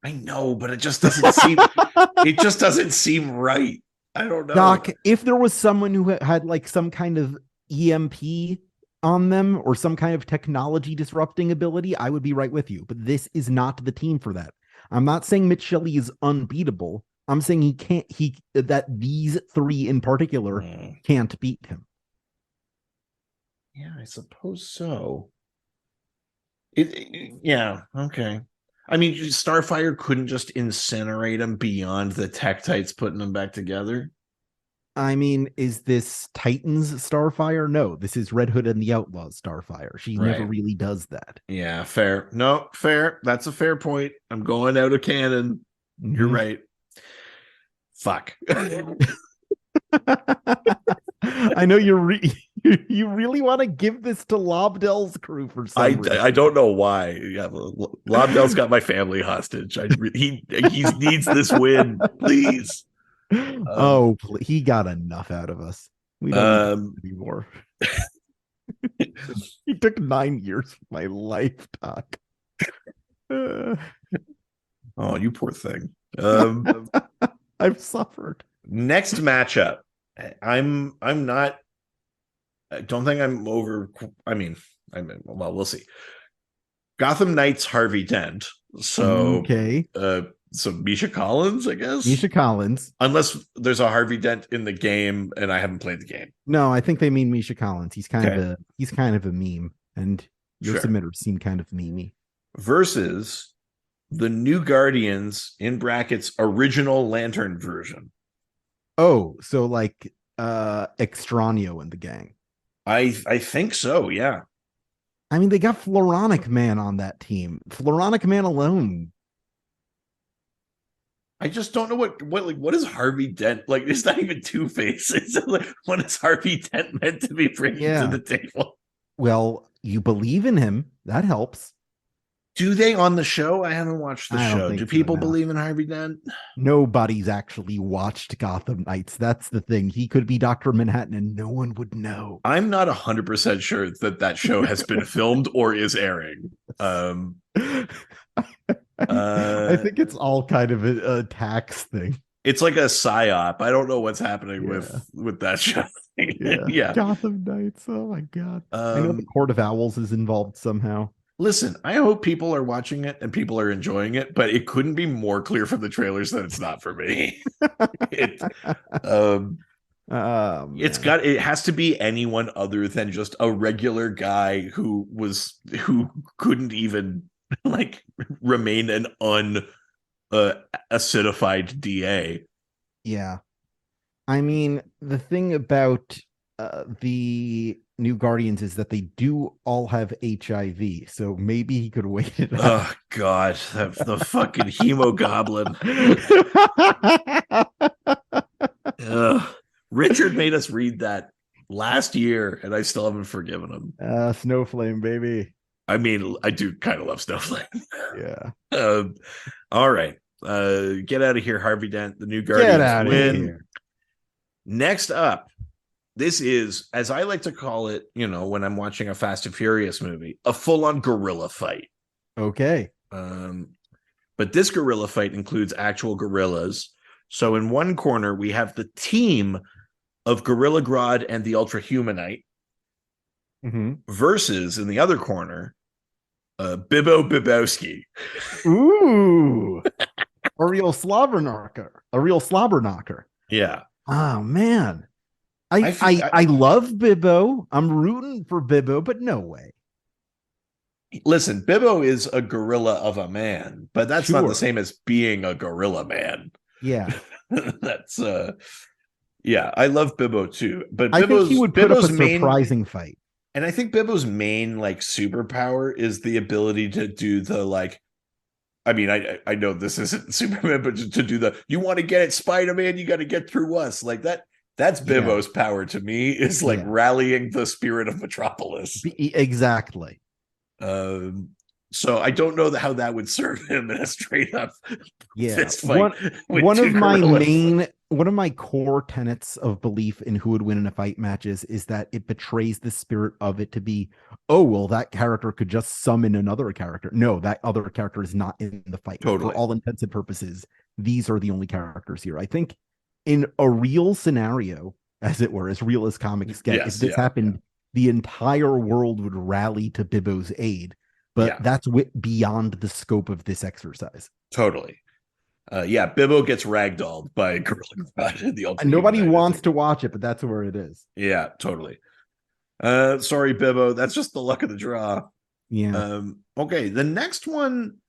I know, but it just doesn't seem right. I don't know. Doc, if there was someone who had like some kind of EMP on them or some kind of technology disrupting ability, I would be right with you. But this is not the team for that. I'm not saying Mitch Shelley is unbeatable. I'm saying that these three in particular can't beat him. Yeah, I suppose so. Okay. I mean, Starfire couldn't just incinerate him beyond the Tektites putting them back together. I mean, is this Titans Starfire? No, this is Red Hood and the Outlaws Starfire. She never really does that. Yeah, fair. No, fair. That's a fair point. I'm going out of canon. Mm-hmm. You're right. Fuck. I know you really want to give this to Lobdell's crew for some reason. I don't know why. Yeah, Lobdell's got my family hostage. He needs this win, please. He got enough out of us. We don't need anymore. He took 9 years of my life, Doc. Oh, you poor thing. I've suffered. Next matchup. I don't think I'm over. Well, we'll see. Gotham Knights Harvey Dent. So okay. So Misha Collins, I guess. Misha Collins. Unless there's a Harvey Dent in the game and I haven't played the game. No, I think they mean Misha Collins. He's kind of a meme, and Your submitters seem kind of memey. Versus the New Guardians in brackets original Lantern version. Oh, so like Extraño in the gang. I think so, yeah. I mean, they got Floronic Man on that team. Floronic Man alone. I just don't know what is Harvey Dent like. It's not even Two-Face. It's like, what is Harvey Dent meant to be bringing to the table? Well, you believe in him. That helps. Do they on the show? I haven't watched the show. Do people believe in Harvey Dent? Nobody's actually watched Gotham Knights. That's the thing. He could be Dr. Manhattan and no one would know. I'm not 100% sure that show has been filmed or is airing. I think it's all kind of a tax thing. It's like a psyop. I don't know what's happening with that show. Yeah. Gotham Knights. Oh my god. I know the Court of Owls is involved somehow. Listen, I hope people are watching it and people are enjoying it, but it couldn't be more clear from the trailers that it's not for me. It has to be anyone other than just a regular guy who couldn't even like remain an acidified DA. Yeah. I mean, the thing about the New Guardians is that they do all have HIV, so maybe he could wait it out. Oh god, the fucking hemogoblin. Richard made us read that last year, and I still haven't forgiven him. Snowflame, baby. I mean, I do kind of love Snowflame. Yeah. All right. Get out of here, Harvey Dent. The New Guardians win. Here. Next up, this is, as I like to call it, when I'm watching a Fast and Furious movie, a full-on guerrilla fight. Okay. But this guerrilla fight includes actual gorillas. So in one corner, we have the team of Gorilla Grodd and the Ultra Humanite versus, in the other corner, Bibbo Bibowski. Ooh. A real slobber knocker. Yeah. Oh, man. I love Bibbo. I'm rooting for Bibbo, but no way. Listen, Bibbo is a gorilla of a man, but that's not the same as being a gorilla man. Yeah. That's I love Bibbo too. But I think he would put up a surprising fight. And I think Bibbo's main superpower is the ability to do the I mean, I know this isn't Superman, but to do you want to get at Spider-Man, you got to get through us. Like that. That's Bibbo's power to me, is rallying the spirit of Metropolis. Exactly. So I don't know how that would serve him in a straight up fist fight. One of my core tenets of belief in who would win in a fight matches is that it betrays the spirit of it to be, oh, well, that character could just summon another character. No, that other character is not in the fight. Totally. For all intents and purposes, these are the only characters here. I think in a real scenario, as it were, as real as comics get, if this happened, the entire world would rally to Bibbo's aid. But that's beyond the scope of this exercise. Totally. Bibbo gets ragdolled by Gorilla Grodd in the Ultimate. Nobody wants to watch it, but that's where it is. Yeah, totally. Sorry, Bibbo. That's just the luck of the draw. Yeah. Okay, the next one,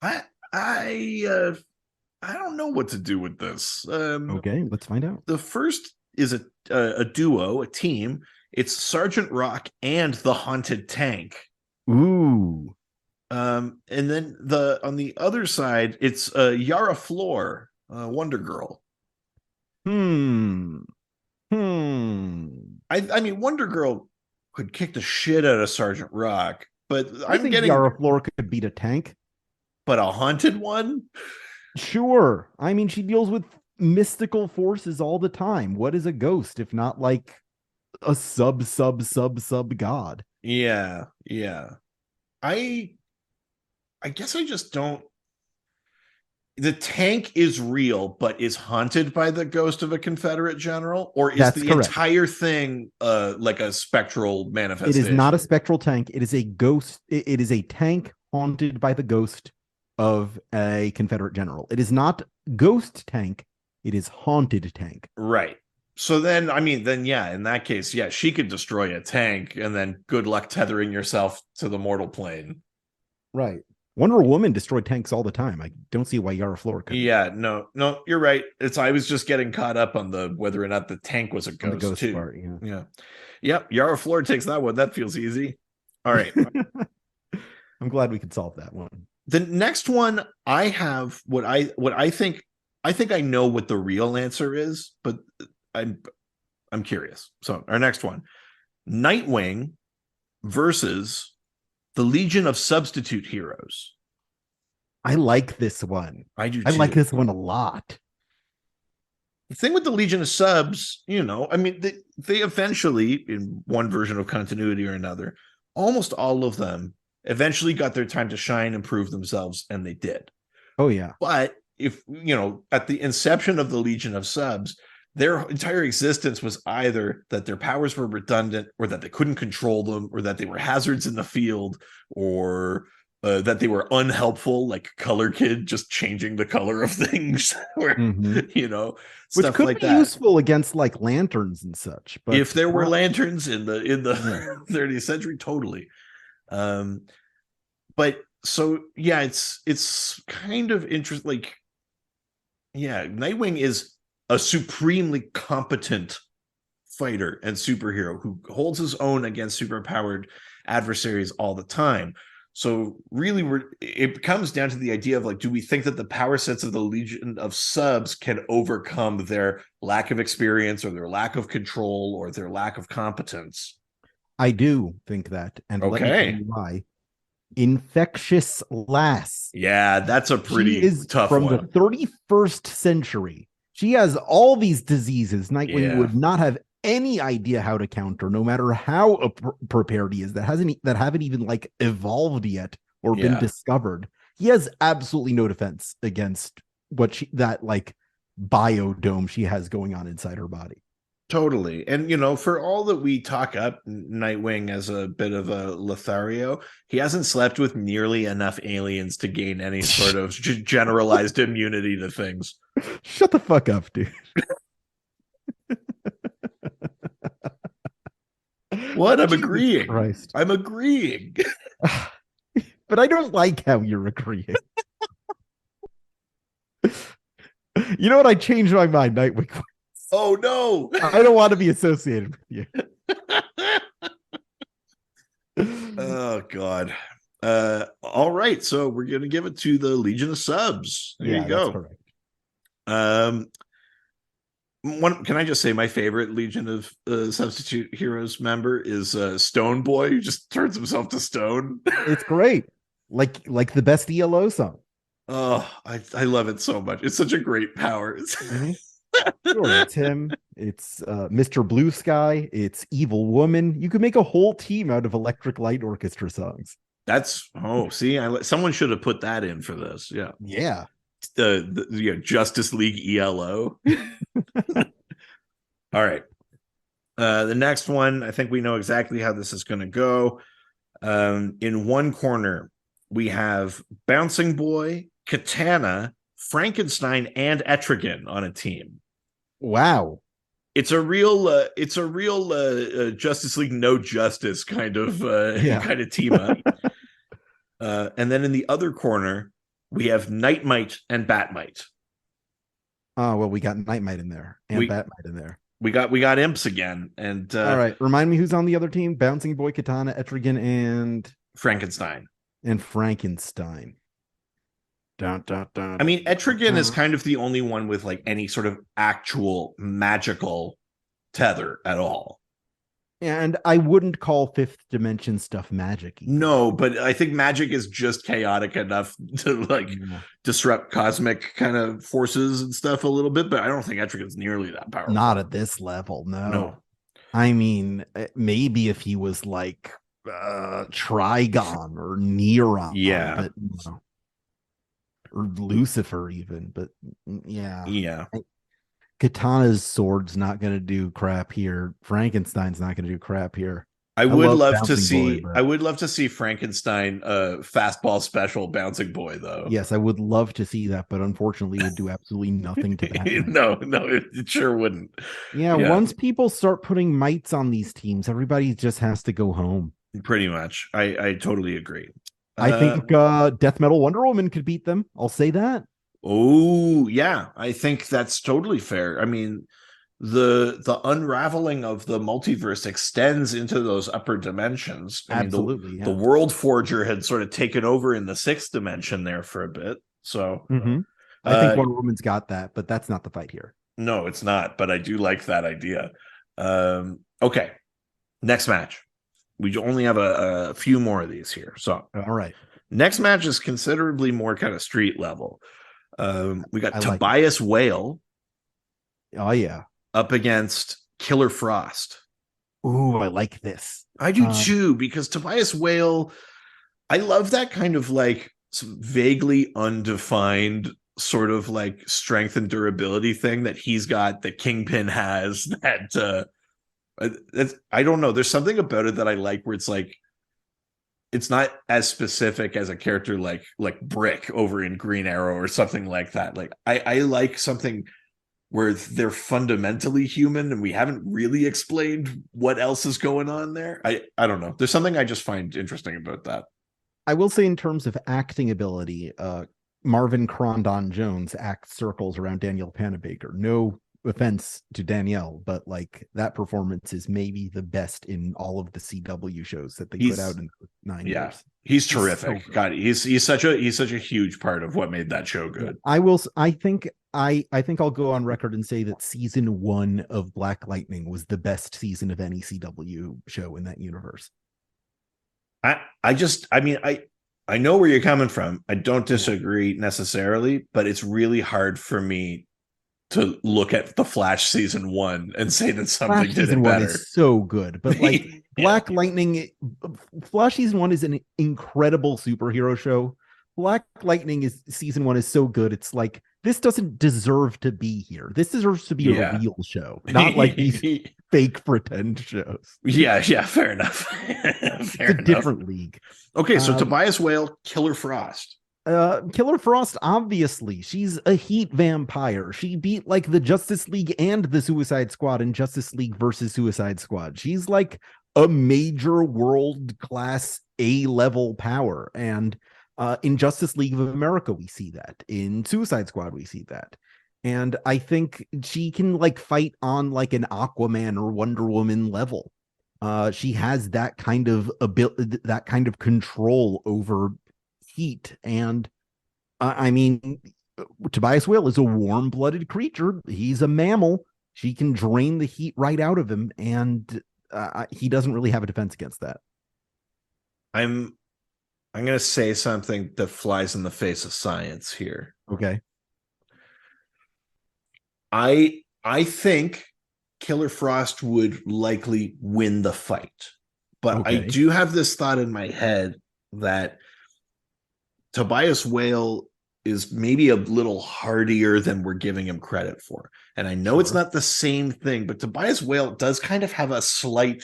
I don't know what to do with this. Okay, let's find out. The first is a duo, a team. It's Sergeant Rock and the Haunted Tank. Ooh. And then on the other side, it's Yara Flor, Wonder Girl. I mean, Wonder Girl could kick the shit out of Sergeant Rock, but I think Yara Flor could beat a tank. But a haunted one? Sure. I mean, she deals with mystical forces all the time. What is a ghost if not like a sub god? Yeah. I guess I just don't. The tank is real, but is haunted by the ghost of a Confederate general, or is the entire thing like a spectral manifestation? It is not a spectral tank. It is a ghost. It is a tank haunted by the ghost of a Confederate general. It is not ghost tank. It is haunted tank. Right. So then, I mean, then yeah, in that case, yeah, she could destroy a tank, and then good luck tethering yourself to the mortal plane. Right. Wonder Woman destroyed tanks all the time. I don't see why Yara Flor couldn't. Yeah, no, you're right. I was just getting caught up on the whether or not the tank was a On the ghost ghost too. part, yeah. Yeah, yep. Yara Flor takes that one. That feels easy. All right. I'm glad we could solve that one. The next one I have what I think I know what the real answer is, but I'm curious. So our next one, Nightwing versus the Legion of Substitute Heroes. I like this one. I do I like too. this one a lot. The thing with the Legion of Subs, I mean, they eventually, in one version of continuity or another, almost all of them eventually got their time to shine and prove themselves, and they did. Oh yeah. But if at the inception of the Legion of Subs, their entire existence was either that their powers were redundant, or that they couldn't control them, or that they were hazards in the field, or that they were unhelpful, like Color Kid just changing the color of things, or Which stuff could like be that. useful against like lanterns and such. But If there were lanterns in the 30th century, totally. But so yeah, it's kind of interesting. Like, yeah, Nightwing is a supremely competent fighter and superhero who holds his own against superpowered adversaries all the time. So really, it comes down to the idea of like, do we think that the power sets of the Legion of Subs can overcome their lack of experience, or their lack of control, or their lack of competence? I do think that, and let me tell Okay. you why. Infectious Lass. Yeah, that's a She pretty is tough from one. the 31st century. She has all these diseases Nightwing Yeah. would not have any idea how to counter, no matter how prepared he is. That haven't even like evolved yet or been Yeah. discovered. He has absolutely no defense against that like biodome she has going on inside her body. Totally. And, for all that we talk up Nightwing as a bit of a Lothario, he hasn't slept with nearly enough aliens to gain any sort of generalized immunity to things. Shut the fuck up, dude. What? I'm Jesus agreeing. Christ. I'm agreeing. But I don't like how you're agreeing. You know what? I changed my mind, Nightwing. Oh, no. I don't want to be associated with you. Oh, God. All right. So we're going to give it to the Legion of Subs. There you go. That's correct. Can I just say my favorite Legion of Substitute Heroes member is Stone Boy, who just turns himself to stone. It's great. Like the best ELO song. Oh, I love it so much. It's such a great power. Mm-hmm. Sure, it's him. It's Mr. Blue Sky. It's Evil Woman. You could make a whole team out of Electric Light Orchestra songs. See, someone should have put that in for this. Yeah. Yeah. Justice League ELO. All right. The next one, I think we know exactly how this is going to go. In one corner, we have Bouncing Boy, Katana, Frankenstein, and Etrigan on a team. Wow. It's a real Justice League No Justice kind of team up. And then in the other corner, we have Nightmite and Batmite. Oh, well, we got Nightmite in there and Batmite in there. We got imps again. And all right, remind me who's on the other team. Bouncing Boy, Katana, Etrigan, and Frankenstein. Dun, dun, dun, I mean, Etrigan is kind of the only one with like any sort of actual magical tether at all. And I wouldn't call Fifth Dimension stuff magic either. No, but I think magic is just chaotic enough to disrupt cosmic kind of forces and stuff a little bit, but I don't think Etrigan's nearly that powerful. Not at this level, no. I mean, maybe if he was like Trigon or Neron. Yeah. But, or Lucifer even, but yeah. Katana's sword's not going to do crap here. Frankenstein's not going to do crap here. I I would love love to Bouncing Boy, see. but I would love to see Frankenstein, fastball special bouncing boy, though. yes, I would love to see that, but unfortunately, it would do absolutely nothing to Batman. No, no, it sure wouldn't. Yeah, Yeah, once people start putting mites on these teams, everybody just has to go home. pretty much. I totally agree. I Uh, think Death Metal Wonder Woman could beat them. I'll say that. oh yeah, I think that's totally fair. I mean, the unraveling of the multiverse extends into those upper dimensions. I mean, Absolutely, the yeah. World Forger had sort of taken over in the sixth dimension there for a bit. So Mm-hmm. I think uh Wonder Woman's got that, but that's not the fight here. no, it's not, but I do like that idea. Okay, next match. We only have a few more of these here. So All right. next match is considerably more kind of street level. We got I like it. Tobias Whale Oh yeah. up against Killer Frost. Ooh, I like this. I do too, because Tobias Whale, I love that kind of like vaguely undefined sort of like strength and durability thing that he's got, that Kingpin has, that that's, I don't know. There's something about it that I like, where it's like, it's not as specific as a character like Brick over in Green Arrow or something like that. Like I like something where they're fundamentally human and we haven't really explained what else is going on there. I don't know. There's something I just find interesting about that. I will say in terms of acting ability, Marvin Crondon Jones acts circles around Danielle Panabaker. No offense to Danielle, but like that performance is maybe the best in all of the CW shows that they put out in 9 years. He's terrific. God, he's such a huge part of what made that show good. I think I'll go on record and say that season 1 of Black Lightning was the best season of any CW show in that universe. I know where you're coming from. I don't disagree necessarily, but it's really hard for me to look at the Flash season 1 and say that something Flash did season it better. 1 is so good, but like Black Lightning, Flash season 1 is an incredible superhero show. Black Lightning is season 1 is so good. It's like, this doesn't deserve to be here. This deserves to be a real show, not like these fake pretend shows. Yeah, fair enough. It's a different league. Okay, so Tobias Whale, Killer Frost. Killer Frost, obviously, she's a heat vampire. She beat like the Justice League and the Suicide Squad in Justice League versus Suicide Squad. She's like a major world-class A-level power. And in Justice League of America, we see that. In Suicide Squad, we see that. And I think she can like fight on like an Aquaman or Wonder Woman level. She has that kind of ability, that kind of control over heat. And I mean, Tobias Whale is a warm-blooded creature. He's a mammal. She can drain the heat right out of him, and he doesn't really have a defense against that. I'm going to say something that flies in the face of science here. Okay. I think Killer Frost would likely win the fight, but I do have this thought in my head that Tobias Whale is maybe a little hardier than we're giving him credit for. And I know it's not the same thing, but Tobias Whale does kind of have a slight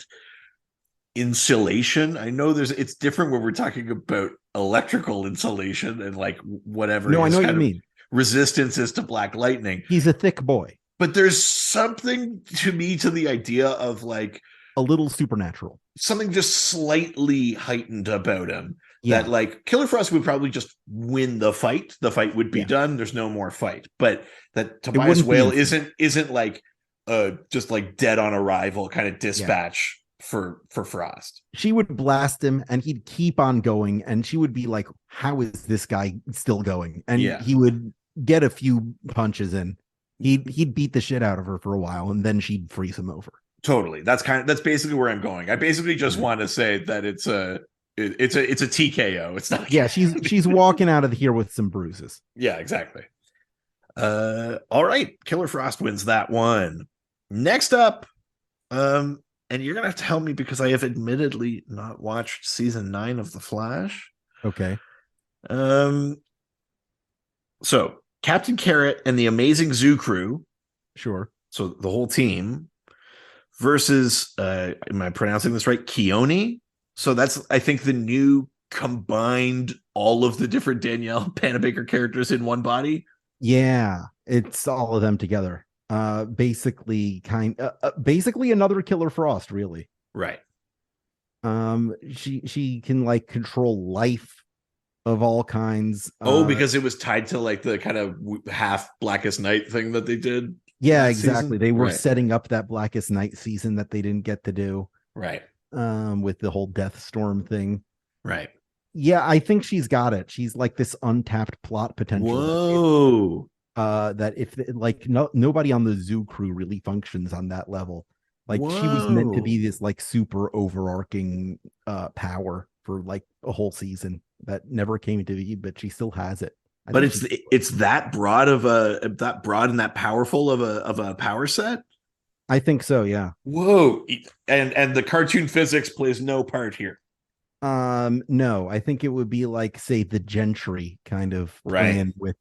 insulation. I know it's different when we're talking about electrical insulation and like whatever. No, I know what you mean. Resistance is to Black Lightning. He's a thick boy. But there's something to me to the idea of like a little supernatural, something just slightly heightened about him. Yeah. That like Killer Frost would probably just win the fight. The fight would be done. There's no more fight. But that Tobias Whale isn't like just like dead on arrival kind of dispatch for Frost. She would blast him and he'd keep on going, and she would be like, how is this guy still going? And he would get a few punches in. He'd beat the shit out of her for a while, and then she'd freeze him over. Totally. That's basically where I'm going. I basically just want to say that it's a TKO. It's not. Yeah, she's walking out of here with some bruises. Yeah, exactly. All right, Killer Frost wins that one. Next up, and you're gonna have to help me because I have admittedly not watched season 9 of The Flash. Okay. So Captain Carrot and the Amazing Zoo Crew. Sure. So the whole team versus am I pronouncing this right? Keone. So that's, I think, the new combined all of the different Danielle Panabaker characters in one body. Yeah, it's all of them together. Basically another Killer Frost, really. Right. She can like control life of all kinds. Because it was tied to like the kind of half Blackest Night thing that they did. Yeah, exactly. Season. They were right. setting up that Blackest Night season that they didn't get to do. Right. With the whole Death Storm thing. Right. Yeah, I think she's got it. She's like this untapped plot potential. Whoa. That if like nobody on the zoo crew really functions on that level. Like Whoa. She was meant to be this like super overarching power for like a whole season that never came to be, but she still has it. But it's that broad and that powerful of a power set. I think so, yeah. Whoa. And the cartoon physics plays no part here. No, I think it would be like, say, the Gentry kind of plan with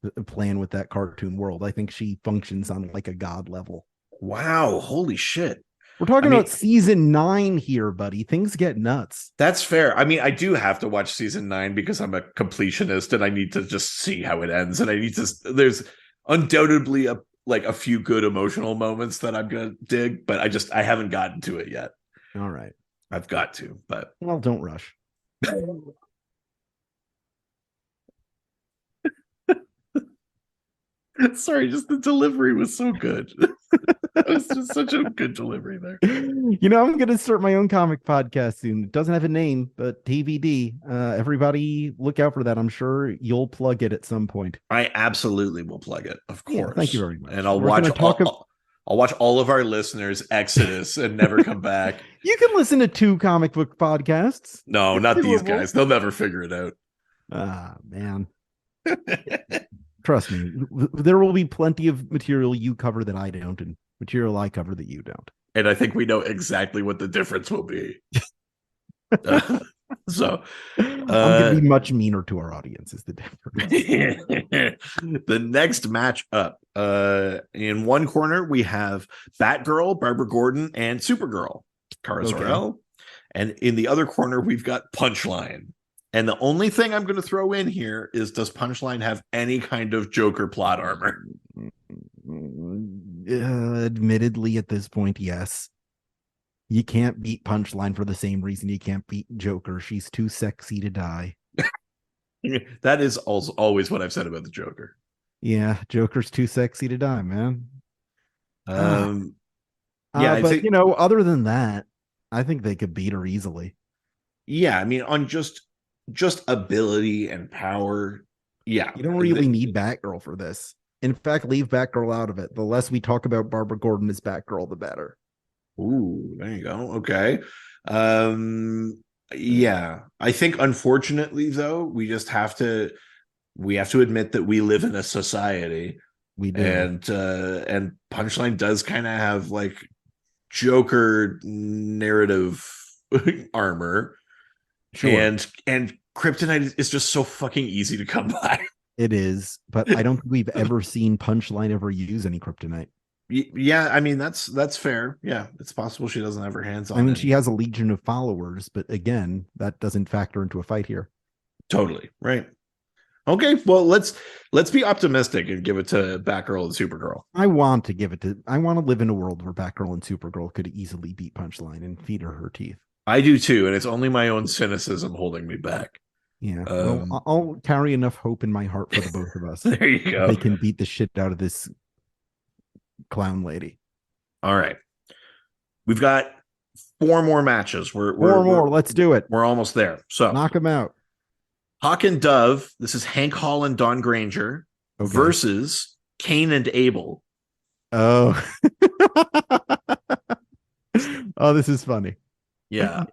that cartoon world. I think she functions on like a god level. Wow, holy shit. We're talking about season 9 here, buddy. Things get nuts. That's fair. I mean, I do have to watch season 9 because I'm a completionist and I need to just see how it ends. And there's undoubtedly a few good emotional moments that I'm gonna dig, but I haven't gotten to it yet. All right. I've got to, but well, don't rush. Sorry, just the delivery was so good. It was just such a good delivery there. I'm going to start my own comic podcast soon. It doesn't have a name, but TVD. Everybody look out for that. I'm sure you'll plug it at some point. I absolutely will plug it, of course. Yeah, thank you very much. And I'll watch all of our listeners Exodus and never come back. You can listen to 2 comic book podcasts. No, it's not doable. These guys. They'll never figure it out. Ah, man. Trust me, there will be plenty of material you cover that I don't, and material I cover that you don't. And I think we know exactly what the difference will be. So I'm going to be much meaner to our audience is the difference. The next match up, in one corner we have Batgirl, Barbara Gordon, and Supergirl, Kara Zor-El. And in the other corner we've got Punchline. And the only thing I'm going to throw in here is, does Punchline have any kind of Joker plot armor? Admittedly, at this point, yes. You can't beat Punchline for the same reason you can't beat Joker. She's too sexy to die. That is always what I've said about the Joker. Yeah, Joker's too sexy to die, man. But other than that, I think they could beat her easily. Yeah, I mean, on just ability and power. Yeah. You don't really need Batgirl for this. In fact, leave Batgirl out of it. The less we talk about Barbara Gordon as Batgirl, the better. Ooh, there you go. Okay. Yeah. I think unfortunately though, we have to admit that we live in a society. We do. And Punchline does kind of have like Joker narrative armor. Sure. And kryptonite is just so fucking easy to come by. It is, but I don't think we've ever seen Punchline ever use any kryptonite. Yeah, I mean that's fair. Yeah, it's possible she doesn't have her hands on it. I mean, she has a legion of followers, but again, that doesn't factor into a fight here. Totally, right. Okay, well, let's be optimistic and give it to Batgirl and Supergirl. I want to live in a world where Batgirl and Supergirl could easily beat Punchline and feed her teeth. I do too, and it's only my own cynicism holding me back. Yeah, well, I'll carry enough hope in my heart for the both of us. There you go. They can beat the shit out of this clown lady. All right, we've got 4 more matches. Let's do it. We're almost there. So knock them out. Hawk and Dove. This is Hank Hall and Dawn Granger versus Cain and Abel. Oh, oh, this is funny. Yeah.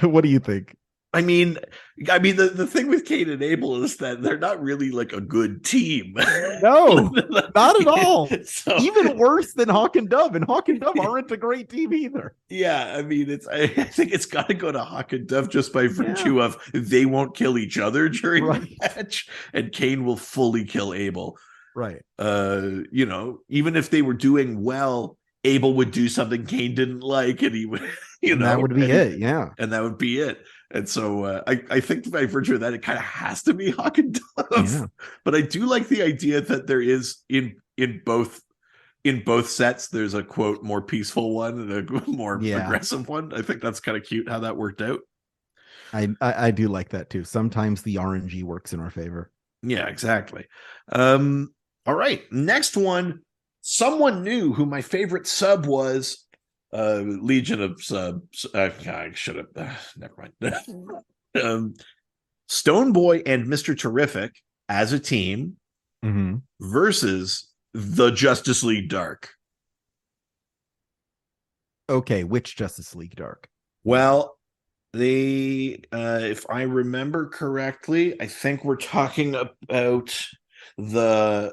What do you think? I mean, the thing with Cain and Abel is that they're not really like a good team. No, not at all. So, even worse than Hawk and Dove, and Hawk and Dove aren't a great team either. Yeah, I mean, I think it's got to go to Hawk and Dove just by virtue of they won't kill each other during the match, and Cain will fully kill Abel. Right. Even if they were doing well Abel would do something Cain didn't like, and he would, and that would be it. Yeah. And that would be it. And so I think by virtue of that, it kind of has to be Hawk and Dove. Yeah. But I do like the idea that there is in both sets, there's a quote more peaceful one and a more aggressive one. I think that's kind of cute how that worked out. I do like that too. Sometimes the RNG works in our favor. Yeah, exactly. All right, next one. Someone knew who my favorite sub was. Legion of Subs. I should have. Never mind. Stone Boy and Mr. Terrific as a team versus the Justice League Dark. Okay, which Justice League Dark? Well, if I remember correctly, I think we're talking about the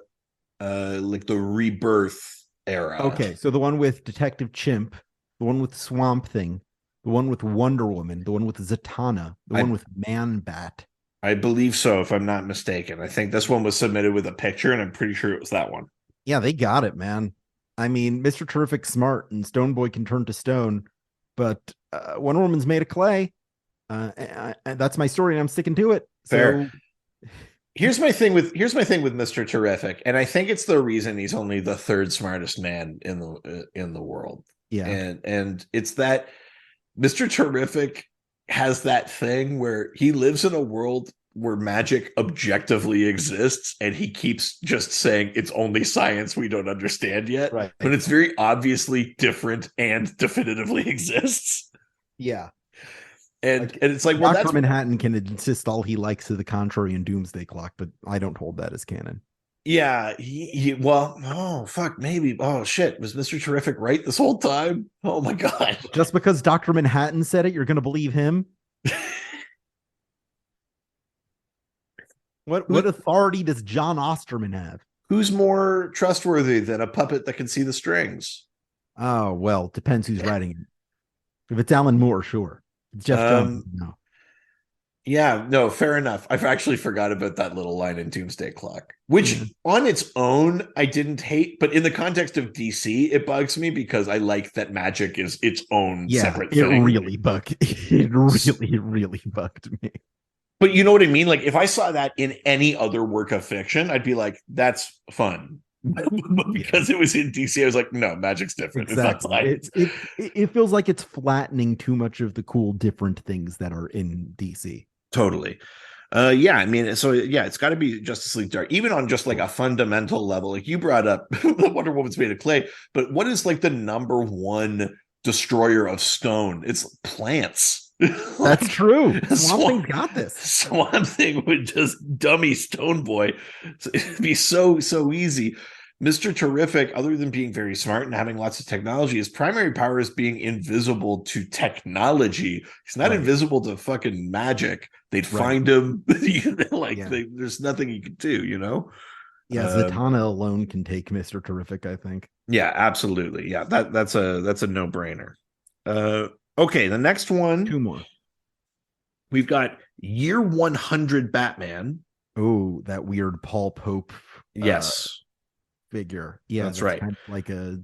like the Rebirth era. Okay, so the one with Detective Chimp, the one with Swamp Thing, the one with Wonder Woman, the one with Zatanna, the one with Man Bat. I believe so, if I'm not mistaken. I think this one was submitted with a picture, and I'm pretty sure it was that one. Yeah, they got it, man. I mean, Mr. Terrific's smart, and Stone Boy can turn to stone, but Wonder Woman's made of clay. That's my story, and I'm sticking to it. Fair. So... Here's my thing with Mr. Terrific, and I think it's the reason he's only the third smartest man in the world. Yeah, and it's that Mr. Terrific has that thing where he lives in a world where magic objectively exists, and he keeps just saying it's only science we don't understand yet. Right. But it's very obviously different and definitively exists. Yeah. And it's like, well, Dr. Manhattan can insist all he likes to the contrary in Doomsday Clock, but I don't hold that as canon. Yeah, maybe. Oh shit, was Mr. Terrific right this whole time? Oh my god! Just because Dr. Manhattan said it, you're going to believe him? What authority does John Osterman have? Who's more trustworthy than a puppet that can see the strings? Oh well, depends who's writing it. If it's Alan Moore, sure. It's Jeff Jones, no. Yeah, no, fair enough. I've actually forgot about that little line in Doomsday Clock, which on its own I didn't hate, but in the context of DC, it bugs me because I like that magic is its own separate thing. It really bugged me. But you know what I mean? Like if I saw that in any other work of fiction, I'd be like, that's fun. But because it was in DC, I was like, no, magic's different. Exactly. It feels like it's flattening too much of the cool, different things that are in DC. Totally. Yeah, I mean, so yeah, it's got to be Justice League Dark, even on just like a fundamental level. Like you brought up the Wonder Woman's made of clay, but what is like the number one destroyer of stone? It's plants. That's true. Swamp Thing's got this. Swamp Thing would just dummy Stone Boy. It'd be so easy. Mr. Terrific, other than being very smart and having lots of technology, his primary power is being invisible to technology. He's not invisible to fucking magic. They'd find him. There's nothing he could do, you know? Yeah, Zatanna alone can take Mr. Terrific, I think. Yeah, absolutely. Yeah, that's a no-brainer. Okay, the next one. Two more. We've got Year 100 Batman. Oh, that weird Paul Pope. Yes. Figure. Yeah, that's right. Kind of like a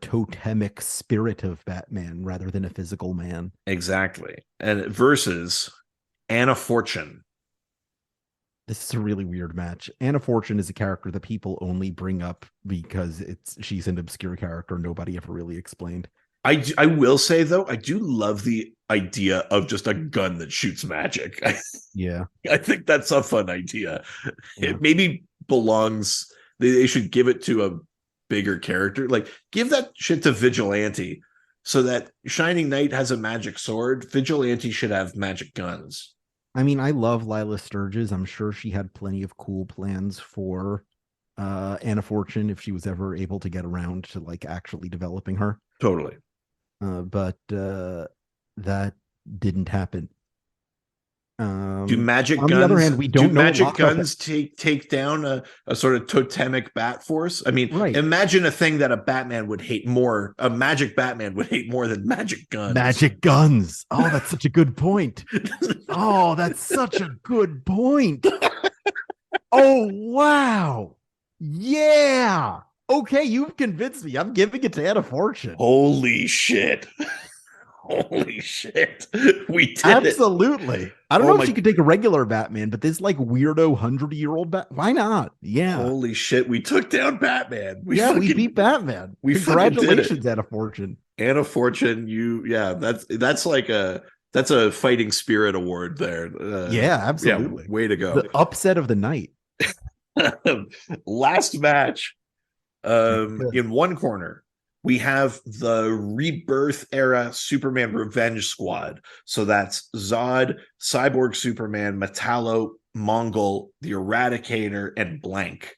totemic spirit of Batman rather than a physical man. Exactly. And versus Anna Fortune. This is a really weird match. Anna Fortune is a character that people only bring up because she's an obscure character nobody ever really explained. I will say though, I do love the idea of just a gun that shoots magic. Yeah. I think that's a fun idea. Yeah. It maybe belongs. They should give it to a bigger character. Like, give that shit to Vigilante so that Shining Knight has a magic sword. Vigilante should have magic guns. I mean, I love Lila Sturges. I'm sure she had plenty of cool plans for Anna Fortune if she was ever able to get around to like actually developing her. Totally. But that didn't happen. Do magic on guns? The other hand, we don't do know magic guns take down a sort of totemic bat force? I mean, imagine a thing that a Batman would hate more. A magic Batman would hate more than magic guns. Magic guns. Oh, that's such a good point. Oh, that's such a good point. Oh, wow. Yeah. Okay, you've convinced me. I'm giving it to Anna Fortune. Holy shit. Holy shit. We did it. Absolutely. I don't Oh know if my, she could take a regular Batman, but this like weirdo 100-year-old why not? Yeah. holy shit. We took down Batman. Yeah, we beat Batman. We fucking did it. Congratulations, Anna Fortune. Anna Fortune, that's a fighting spirit award there. Yeah, Yeah, absolutely. way to go. The upset of the night. Last match, Good. in one corner, we have the Rebirth era Superman Revenge Squad. So that's Zod, Cyborg Superman, Metallo, Mongol, the Eradicator, and Blank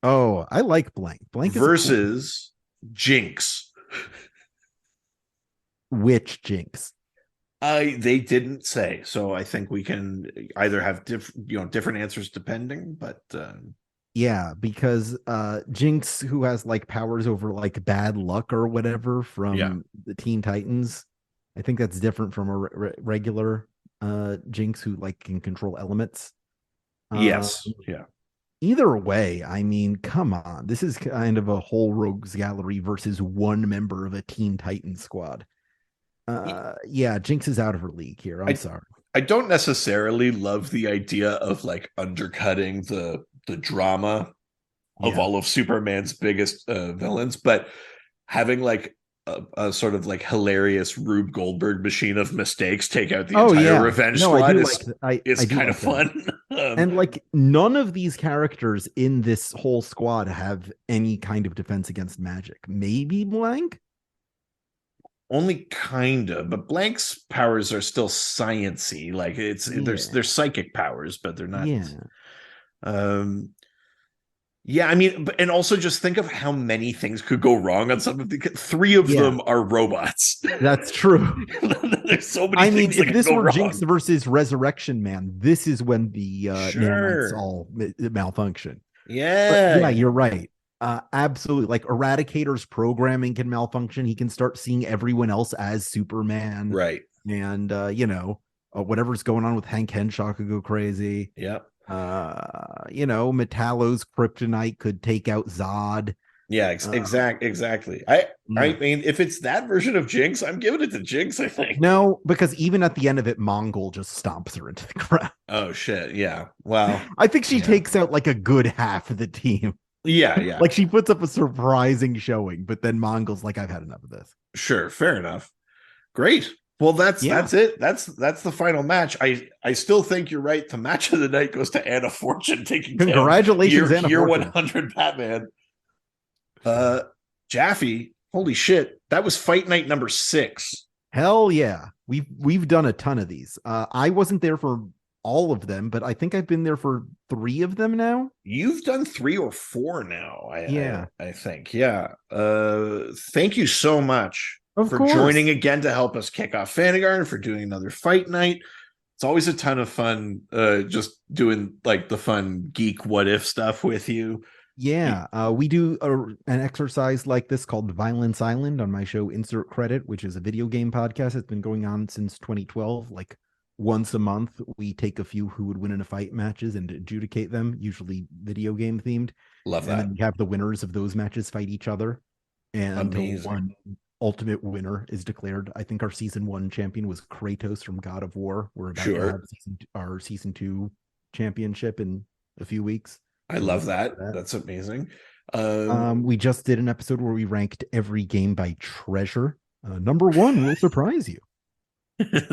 Oh, I like Blank. Blank is a cool versus Jinx. witch Jinx. They didn't say, so I think we can either have different answers depending, but Yeah, because Jinx, who has like powers over like bad luck or whatever from the Teen Titans, I think that's different from a regular Jinx who like can control elements. yes, yeah. Either way, I mean, come on. This is kind of a whole rogues gallery versus one member of a Teen Titans squad. Yeah, Jinx is out of her league here. I'm sorry. I don't necessarily love the idea of like undercutting the drama of all of Superman's biggest villains, but having like a sort of like hilarious Rube Goldberg machine of mistakes take out the entire Revenge Squad is kind of fun. And like none of these characters in this whole squad have any kind of defense against magic. Maybe Blank? Only kind of, but Blank's powers are still sciency. Like they're psychic powers, but they're not. Yeah, I mean, and also just think of how many things could go wrong on some of the. Three of them are robots. That's true. There's so many. I mean, if this were Jinx versus Resurrection Man, this is when the nanites all malfunction. Yeah, but yeah, you're right. Absolutely. Like Eradicator's programming can malfunction. He can start seeing everyone else as Superman. Right. And whatever's going on with Hank Henshaw could go crazy. Yep. Metallo's kryptonite could take out Zod. Yeah, exactly. I mean, if it's that version of Jinx, I'm giving it to Jinx, I think. No, because even at the end of it, Mongol just stomps her into the ground. Oh shit, yeah. Wow. I think she takes out like a good half of the team. Yeah. Like she puts up a surprising showing, but then Mongol's like, I've had enough of this. Sure, fair enough. Great. Well, that's it. That's the final match. I still think you're right. The match of the night goes to Anna Fortune taking congratulations, down Anna year Fortune. 100 Batman. Jaffe, holy shit, that was fight night number 6. Hell yeah, we've done a ton of these. I wasn't there for all of them, but I think I've been there for 3 of them now. You've done 3 or 4 now. I think. Yeah. Thank you so much. Of course. Joining again to help us kick off FANAGAR and for doing another fight night. It's always a ton of fun just doing like the fun geek what if stuff with you. Yeah, we do an exercise like this called Violence Island on my show Insert Credit, which is a video game podcast. It's been going on since 2012. Like once a month, we take a few who would win in a fight matches and adjudicate them, usually video game themed. Love that. And then we have the winners of those matches fight each other. And one ultimate winner is declared. I think our season 1 champion was Kratos from God of War. We're about to have our season 2 championship in a few weeks. I love that. That's amazing. We just did an episode where we ranked every game by treasure. Number 1 will surprise you.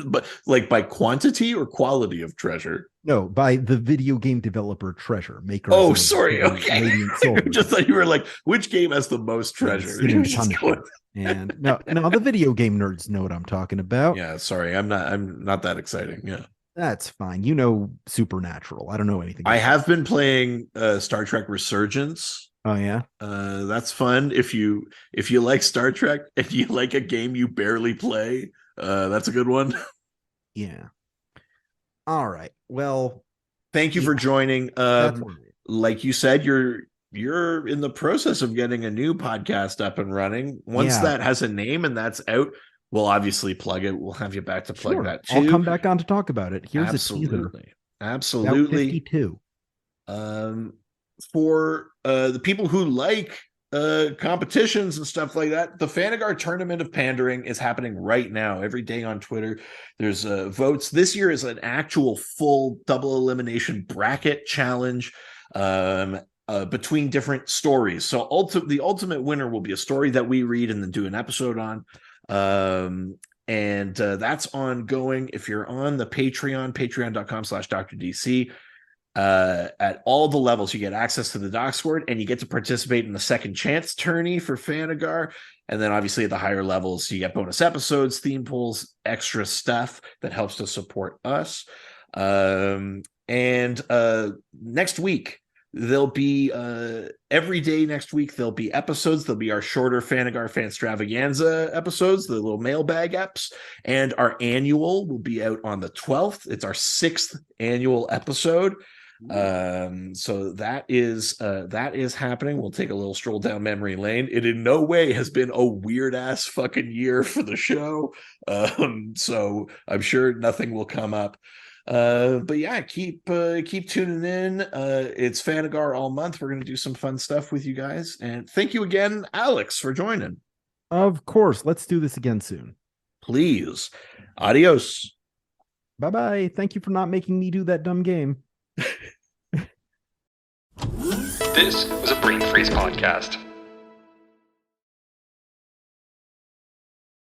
But like by quantity or quality of treasure? No, by the video game developer treasure maker. Oh, sorry. Okay. I just thought you were like, which game has the most treasure? And no, the video game nerds know what I'm talking about. Yeah, sorry. I'm not that exciting. Yeah. That's fine. Supernatural. I don't know anything. I have been playing Star Trek Resurgence. Oh yeah. That's fun. If you like Star Trek, if you like a game you barely play, that's a good one. Yeah. All right. Well, thank you for joining. Like you said, you're in the process of getting a new podcast up and running. Once that has a name and that's out, we'll obviously plug it. We'll have you back to plug that too. I'll come back on to talk about it. Here's a teaser. Absolutely. 52. For the people who like competitions and stuff like that. The FANAGAR Tournament of Pandering is happening right now. Every day on Twitter, there's votes. This year is an actual full double elimination bracket challenge between different stories. So the ultimate winner will be a story that we read and then do an episode on. And that's ongoing. If you're on the patreon.com/DrDC, at all the levels, you get access to the Docksword and you get to participate in the second chance tourney for FANAGAR. And then obviously at the higher levels, you get bonus episodes, theme pools, extra stuff that helps to support us. And next week, there'll be every day next week, there'll be episodes. There'll be our shorter FANAGAR Fanstravaganza episodes, the little mailbag eps, and our annual will be out on the 12th. It's our 6th annual episode. So that is happening. We'll take a little stroll down memory lane. It in no way has been a weird ass fucking year for the show. So I'm sure nothing will come up. But yeah, keep tuning in. It's FANAGAR all month. We're gonna do some fun stuff with you guys. And thank you again, Alex, for joining. Of course. Let's do this again soon. Please. Adios. Bye-bye. Thank you for not making me do that dumb game. This was a Brain Freeze podcast.